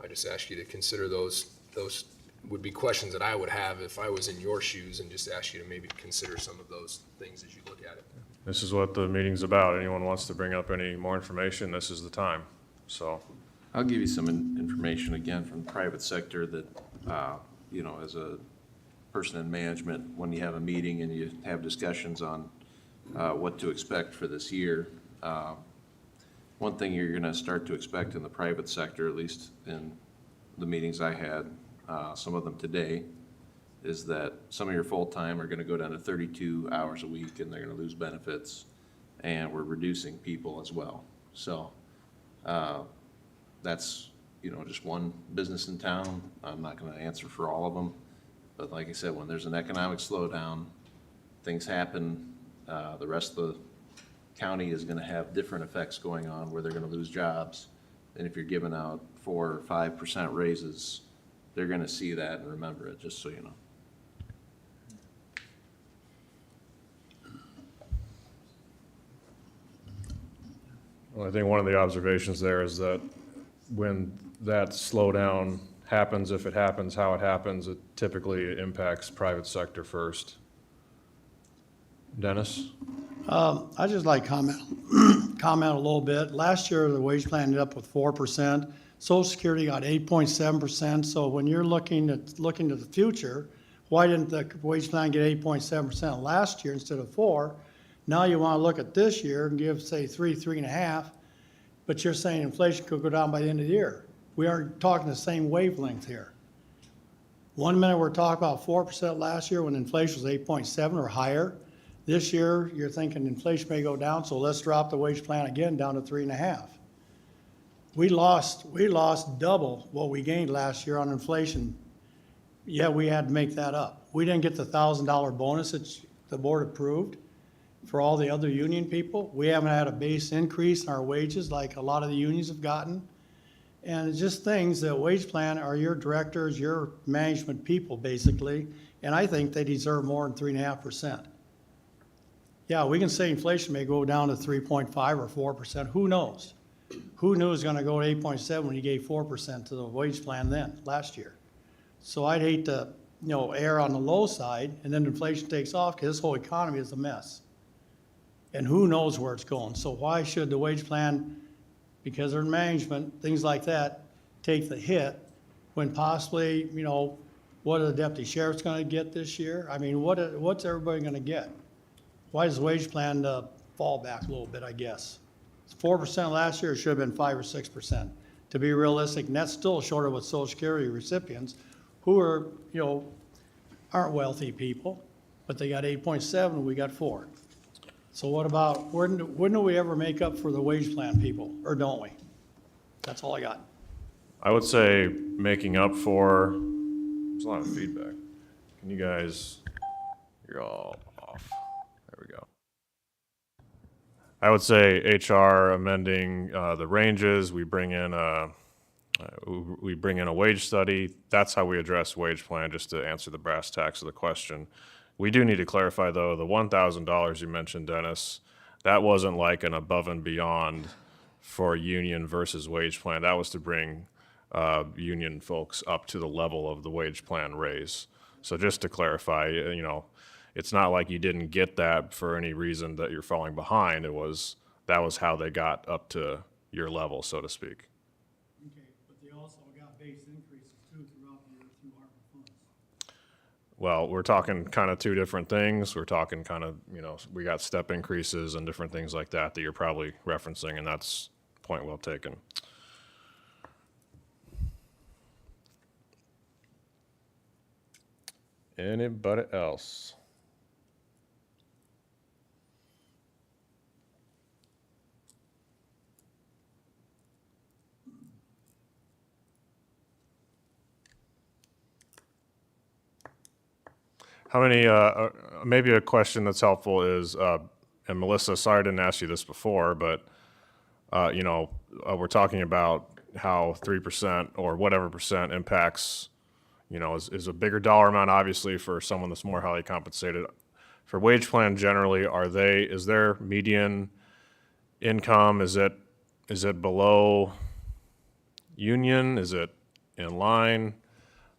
just ask you to consider those would be questions that I would have if I was in your shoes, and just ask you to maybe consider some of those things as you look at it. This is what the meeting's about. Anyone wants to bring up any more information, this is the time. So, I'll give you some information again from the private sector that, as a person in management, when you have a meeting and you have discussions on what to expect for this year, one thing you're going to start to expect in the private sector, at least in the meetings I had, some of them today, is that some of your full-time are going to go down to 32 hours a week, and they're going to lose benefits, and we're reducing people as well. So that's, just one business in town. I'm not going to answer for all of them, but like I said, when there's an economic slowdown, things happen. The rest of the county is going to have different effects going on where they're going to lose jobs. And if you're giving out 4 or 5% raises, they're going to see that and remember it, just so you know. well, I think one of the observations there is that when that slowdown happens, if it happens, how it happens, it typically impacts private sector first. Dennis? I'd just like comment a little bit. Last year, the wage plan ended up with 4%. Social Security got 8.7%. So when you're looking to the future, why didn't the wage plan get 8.7% last year instead of 4? Now you want to look at this year and give, say, 3.5, but you're saying inflation could go down by the end of the year. We aren't talking the same wavelength here. 1 minute we're talking about 4% last year when inflation was 8.7 or higher. This year, you're thinking inflation may go down, so let's drop the wage plan again down to 3.5. We lost double what we gained last year on inflation. Yeah, we had to make that up. We didn't get the $1,000 bonus that the board approved for all the other union people. We haven't had a base increase in our wages like a lot of the unions have gotten. And it's just things that wage plan are your directors, your management people, basically. And I think they deserve more than 3.5%. Yeah, we can say inflation may go down to 3.5 or 4%. Who knows? Who knew it was going to go to 8.7 when you gave 4% to the wage plan then, last year? So I'd hate to, err on the low side, and then inflation takes off, because this whole economy is a mess. And who knows where it's going? So why should the wage plan, because they're in management, things like that, take the hit when possibly, what are the deputy sheriffs going to get this year? I mean, what's everybody going to get? Why does the wage plan fall back a little bit, I guess? It's 4% last year, it should have been 5 or 6%. To be realistic, and that's still short of what Social Security recipients, who are, aren't wealthy people. but they got 8.7, we got 4. So what about, when do we ever make up for the wage plan people, or don't we? That's all I got. I would say making up for, there's a lot of feedback. Can you guys, you're all off. There we go. I would say HR amending the ranges, we bring in a wage study. That's how we address wage plan, just to answer the brass tacks of the question. We do need to clarify, though, the $1,000 you mentioned, Dennis, that wasn't like an above and beyond for union versus wage plan. That was to bring union folks up to the level of the wage plan raise. So just to clarify, you know, it's not like you didn't get that for any reason that you're falling behind. That was how they got up to your level, so to speak. Okay, but they also got base increases too throughout the year through ARPA funds. Well, we're talking kind of two different things. We're talking kind of, you know, we got step increases and different things like that that you're probably referencing, and that's point well taken. Anybody else? How many, maybe a question that's helpful is, and Melissa, sorry I didn't ask you this before, but, you know, we're talking about how 3% or whatever percent impacts, you know, is a bigger dollar amount, obviously, for someone that's more highly compensated. For wage plan generally, is their median income, is it below union? Is it in line?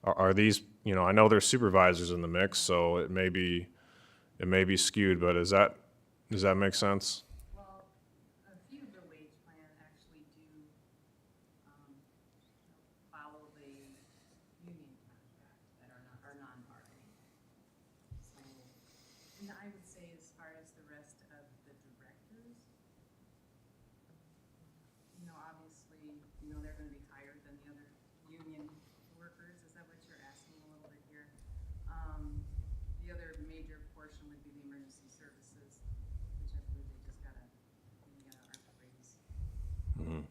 Are these, you know, I know there's supervisors in the mix, so it may be skewed, but does that make sense? Well, a few of the wage plan actually do follow the union contract that are non-bargaining. So, and I would say as far as the rest of the directors, you know, obviously, you know, they're gonna be higher than the other union workers. Is that what you're asking a little bit here? The other major portion would be the emergency services, which I believe they just got a ARPA raise Mm-hmm.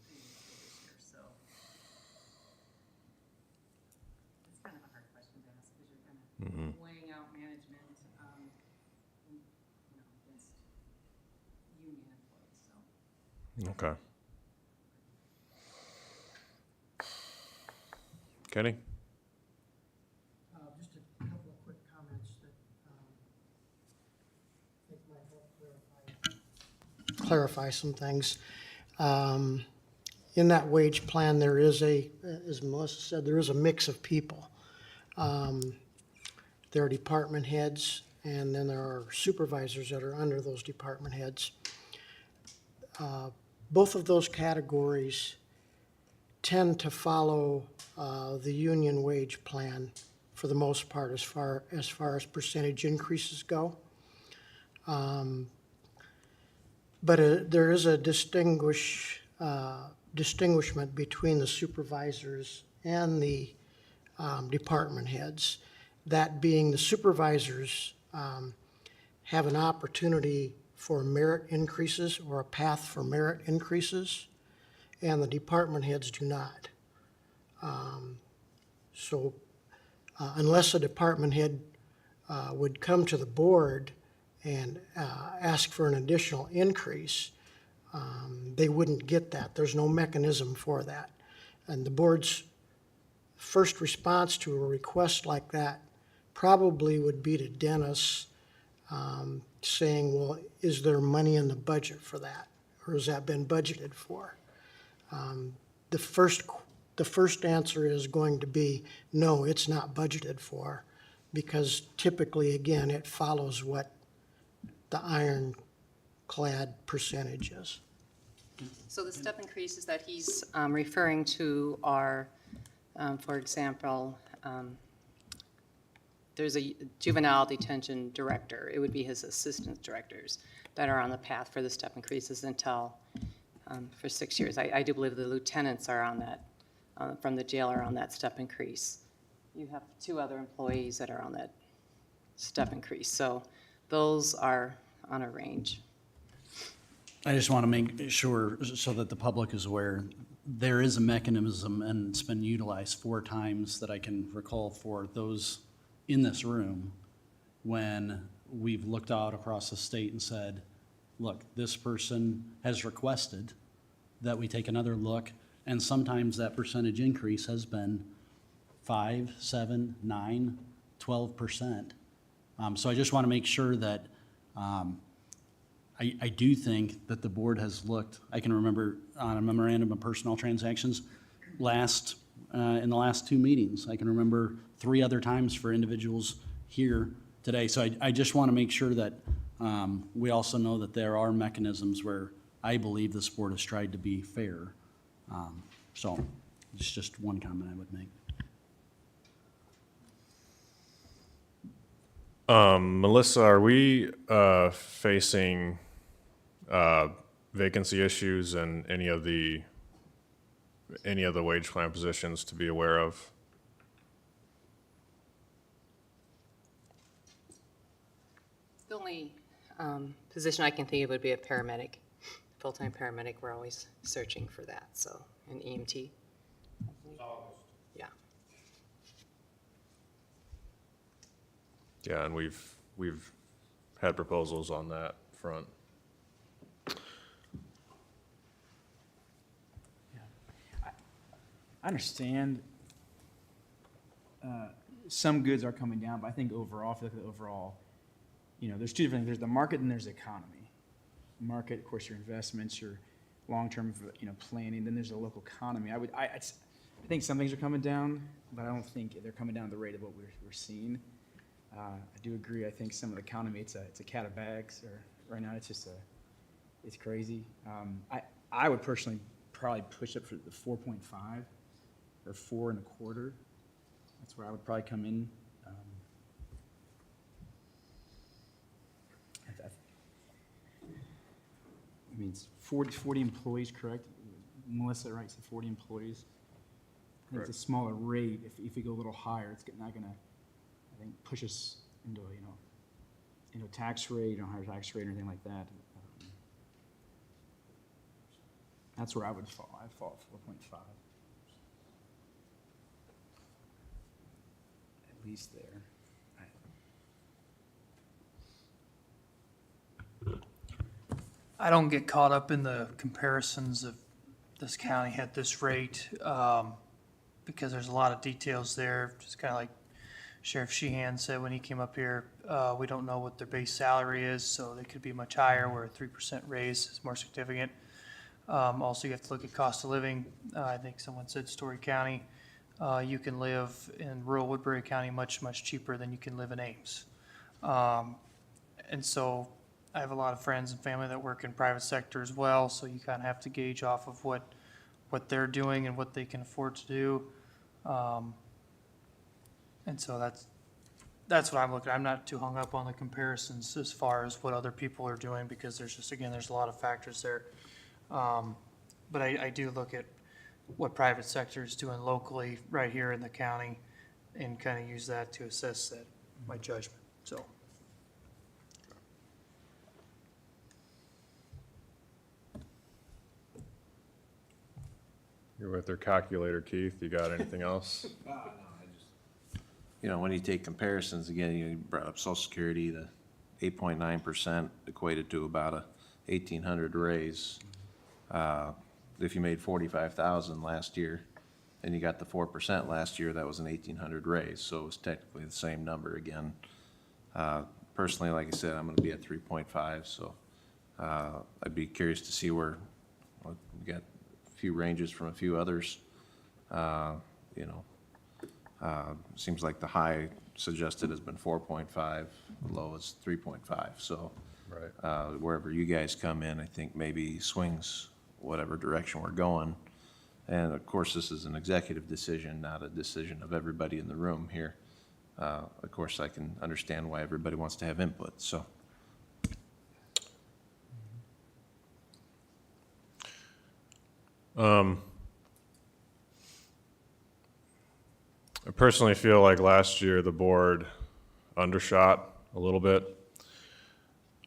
previously this year, so. It's kind of a hard question to ask, because you're kind Mm-hmm. of weighing out management, you know, against union employees, so. Okay. Kenny? Just a couple of quick comments that I think might help clarify some things. In that wage plan, there is as Melissa said, there is a mix of people. There are department heads, and then there are supervisors that are under those department heads. Both of those categories tend to follow the union wage plan for the most part as far as percentage increases go. But there is a distinguishment between the supervisors and the department heads. That being, the supervisors have an opportunity for merit increases or a path for merit increases, and the department heads do not. So unless a department head would come to the board and ask for an additional increase, they wouldn't get that. There's no mechanism for that. And the board's first response to a request like that probably would be to Dennis, saying, well, is there money in the budget for that? Or has that been budgeted for? The first answer is going to be, no, it's not budgeted for, because typically, again, it follows what the ironclad percentage is. So the step increases that he's referring to are, for example, there's a juvenile detention director. It would be his assistant directors that are on the path for the step increases until, for 6 years. I do believe the lieutenants are on that, from the jail are on that step increase. You have 2 other employees that are on that step increase. So those are on a range. I just want to make sure, so that the public is aware, there is a mechanism, and it's been utilized 4 times that I can recall for those in this room, when we've looked out across the state and said, look, this person has requested that we take another look, and sometimes that percentage increase has been 5, 7, 9, 12%. So I just want to make sure that I do think that the board has looked, I can remember on a memorandum of personnel transactions in the last 2 meetings. I can remember 3 other times for individuals here today. So I just want to make sure that we also know that there are mechanisms where I believe this board has tried to be fair. So it's just one comment I would make. Melissa, are we facing vacancy issues in any of the wage plan positions to be aware of? The only position I can think of would be a paramedic, full-time paramedic. We're always searching for that, so an EMT. Yeah. Yeah, and we've had proposals on that front. I understand some goods are coming down, but I think overall, if you look at the overall, there's 2 different things. There's the market and there's the economy. Market, of course, your investments, your long-term, planning. Then there's the local economy. I think some things are coming down, but I don't think they're coming down at the rate of what we're seeing. I do agree. I think some of the economy, it's a cat of bags. Or right now, it's just it's crazy. I would personally probably push up for the 4.5 or 4.25. That's where I would probably come in. I mean, it's 40 employees, correct? Melissa, right, so 40 employees. I think it's a smaller rate. If we go a little higher, it's not gonna, I think, push us into a tax rate, higher tax rate or anything like that. That's where I would fall. I'd fall at 4.5. At least there. I don't get caught up in the comparisons of this county at this rate, because there's a lot of details there. Just kind of like Sheriff Sheehan said when he came up here, we don't know what their base salary is, so they could be much higher, where a 3% raise is more significant. Also, you have to look at cost of living. I think someone said Story County, you can live in rural Woodbury County much, much cheaper than you can live in Ames. And so I have a lot of friends and family that work in private sector as well, so you kind of have to gauge off of what they're doing and what they can afford to do. And so that's what I'm looking at. I'm not too hung up on the comparisons as far as what other people are doing, because there's a lot of factors there. But I do look at what private sector is doing locally right here in the county and kind of use that to assess my judgment, so. You're with their calculator, Keith. You got anything else? When you take comparisons, again, you brought up Social Security, the 8.9% equated to about a 1,800 raise. If you made 45,000 last year and you got the 4% last year, that was an 1,800 raise. So it was technically the same number again. Personally, like I said, I'm going to be at 3.5. So I'd be curious to see where we got a few ranges from a few others. Seems like the high suggested has been 4.5, the low is 3.5. So wherever you guys come in, I think maybe swings whatever direction we're going. And of course, this is an executive decision, not a decision of everybody in the room here. Of course, I can understand why everybody wants to have input, so. I personally feel like last year the board undershot a little bit.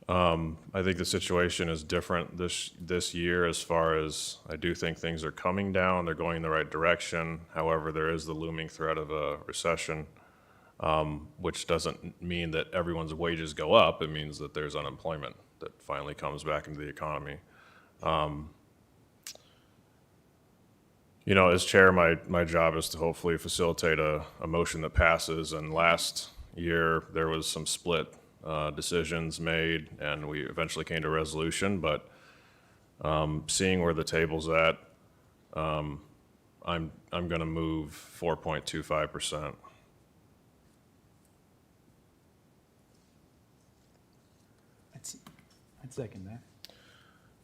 I think the situation is different this year as far as I do think things are coming down, they're going in the right direction. However, there is the looming threat of a recession, which doesn't mean that everyone's wages go up. It means that there's unemployment that finally comes back into the economy. You know, as chair, my job is to hopefully facilitate a motion that passes. And last year, there was some split decisions made, and we eventually came to a resolution. But seeing where the table's at, I'm going to move 4.25%. I'd second that.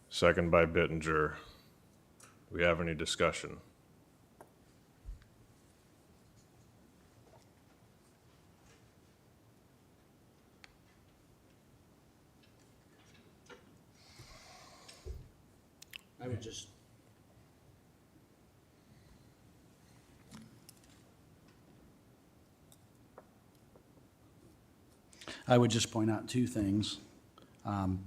Second by Bittinger. Do we have any discussion? I would just point out two things. And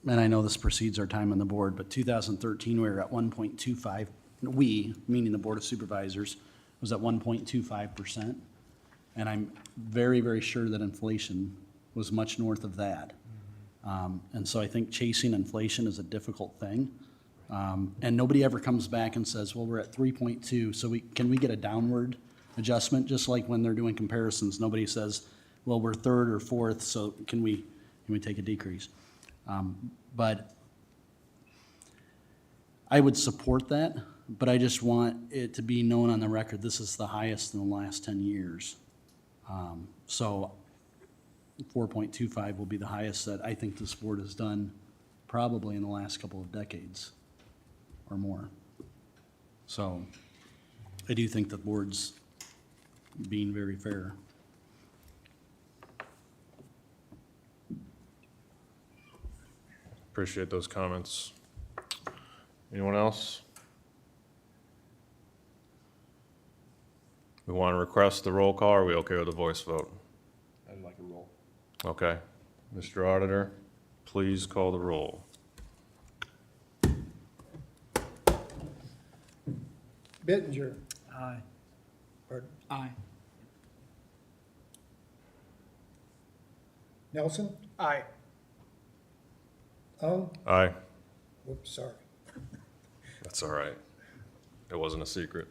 I know this precedes our time on the board, but 2013, we were at 1.25. We, meaning the Board of Supervisors, was at 1.25%. And I'm very, very sure that inflation was much north of that. And so I think chasing inflation is a difficult thing. And nobody ever comes back and says, well, we're at 3.2, so can we get a downward adjustment? Just like when they're doing comparisons, nobody says, well, we're third or fourth, so can we take a decrease? But I would support that, but I just want it to be known on the record, this is the highest in the last 10 years. So 4.25 will be the highest that I think this board has done probably in the last couple of decades or more. So I do think the board's being very fair. Appreciate those comments. Anyone else? We want to request the roll call, or are we okay with a voice vote? I'd like a roll. Okay. Mr. Auditor, please call the roll. Bittinger. Aye. Pardon? Aye. Nelson. Aye. Aye. Whoops, sorry. That's all right. It wasn't a secret.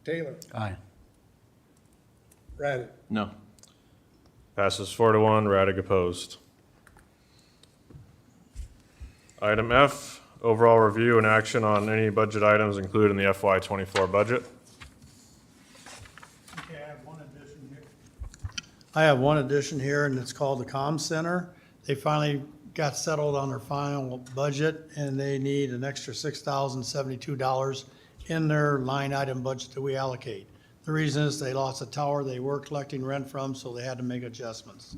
Taylor. Aye. Raddick. No. Passes 4-1, Raddick opposed. Item F, overall review and action on any budget items included in the FY24 budget. Okay, I have one addition here. I have one addition here, and it's called the Comm Center. They finally got settled on their final budget, and they need an extra $6,072 in their line item budget that we allocate. The reason is they lost a tower they were collecting rent from, so they had to make adjustments.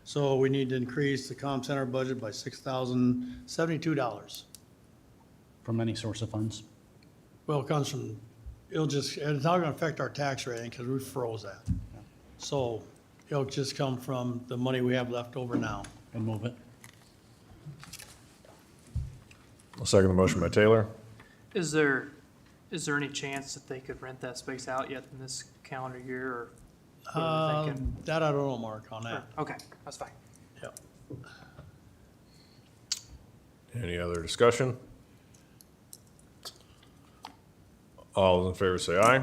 So we need to increase the Comm Center budget by $6,072. From any source of funds? Well, it comes from, it's not gonna affect our tax rating, because we froze that. So it'll just come from the money we have left over now. And move it. I'll second the motion by Taylor. Is there any chance that they could rent that space out yet in this calendar year, or what are they thinking? That I don't know, Mark, on that. Okay, that's fine. Yep. Any other discussion? All in favor say aye.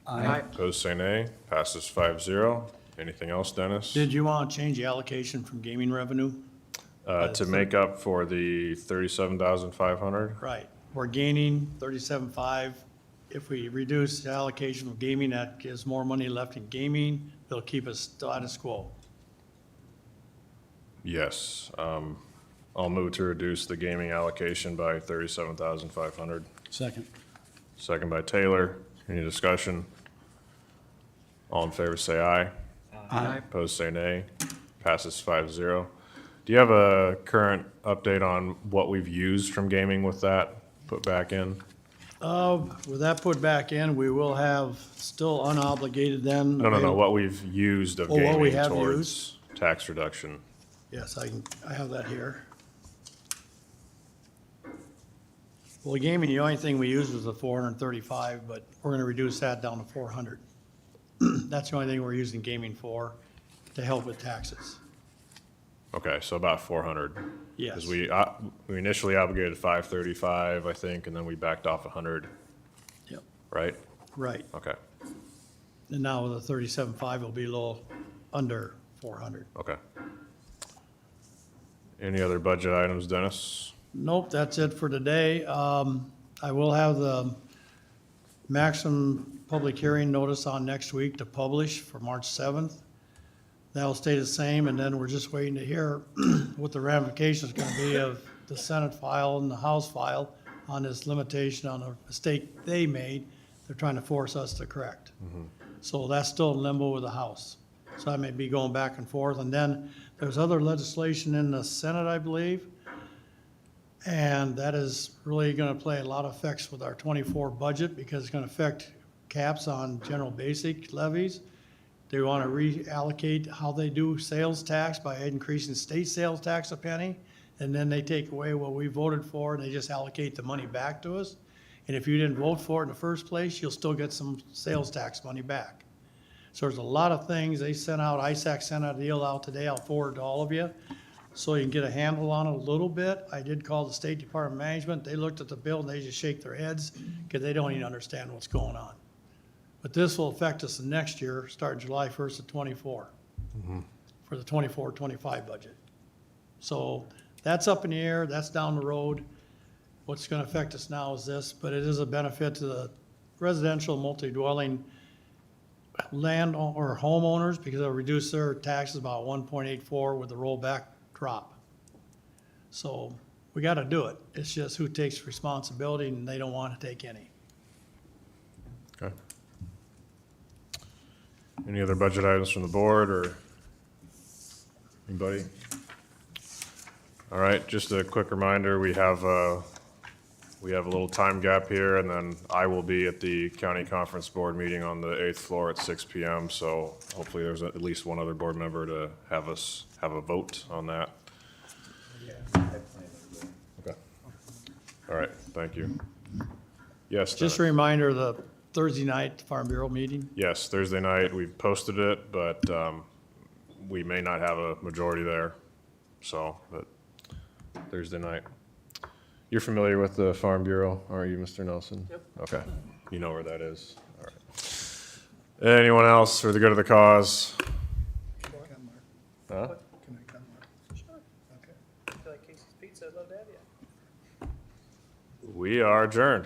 Aye. Opposed say nay. Passes 5-0. Anything else, Dennis? Did you want to change the allocation from gaming revenue? To make up for the 37,500? Right, we're gaining 37.5. If we reduce the allocation of gaming, that gives more money left in gaming. It'll keep us status quo. Yes. I'll move to reduce the gaming allocation by 37,500. Second. Second by Taylor. Any discussion? All in favor say aye. Aye. Opposed say nay. Passes 5-0. Do you have a current update on what we've used from gaming with that put back in? With that put back in, we will have still unobligated then. No, what we've used of Oh, what we gaming have towards tax reduction. Yes, I have that here. Well, gaming, the only thing we used was the 435, but we're gonna reduce that down to 400. That's the only thing we're using gaming for, to help with taxes. Okay, so about 400. Yes. Because we initially obligated 535, I think, and then we backed off 100, Yep, right? right. Okay, And now with the 37.5, it'll be a little under 400. okay. Any other budget items, Dennis? Nope, that's it for today. I will have the maximum public hearing notice on next week to publish for March 7th. That'll stay the same, and then we're just waiting to hear what the ramifications gonna be of the Senate file and the House file on this limitation on a mistake they made. They're trying to force us to correct. So that's still in limbo with the House. So I may be going back and forth. And then there's other legislation in the Senate, I believe. And that is really gonna play a lot of effects with our 24 budget because it's gonna affect caps on general basic levies. They wanna reallocate how they do sales tax by increasing state sales tax a penny. And then they take away what we voted for and they just allocate the money back to us. And if you didn't vote for it in the first place, you'll still get some sales tax money back. So there's a lot of things. They sent out, ISAC sent out a deal out today. I'll forward to all of you. So you can get a handle on it a little bit. I did call the State Department of Management. They looked at the bill and they just shake their heads because they don't even understand what's going on. But this will affect us next year, starting July 1st of '24, for the 24-25 budget. So that's up in the air. That's down the road. What's going to affect us now is this, but it is a benefit to the residential multi-dwelling land or homeowners because it'll reduce their taxes about 1.84 with the rollback drop. So we got to do it. It's just who takes responsibility and they don't want to take any. Okay. Any other budget items from the board or anybody? All right, just a quick reminder, we have a little time gap here, and then I will be at the county conference board meeting on the 8th floor at 6 PM, so hopefully there's at least one other board member to have us have a vote on that. Okay. All right, thank you. Yes, Just a Dennis. reminder, the Thursday night Farm Bureau meeting. Yes, Thursday night, we've posted it, but we may not have a majority there, so, but Thursday night. You're familiar with the Farm Bureau, aren't you, Mr. Nelson? Yep. Okay, you know where that is, all right. Anyone else for the good of the cause? Huh? Can I come, Mark? Sure. Okay. I feel like Casey's Pizza, I'd love to have you. We are adjourned.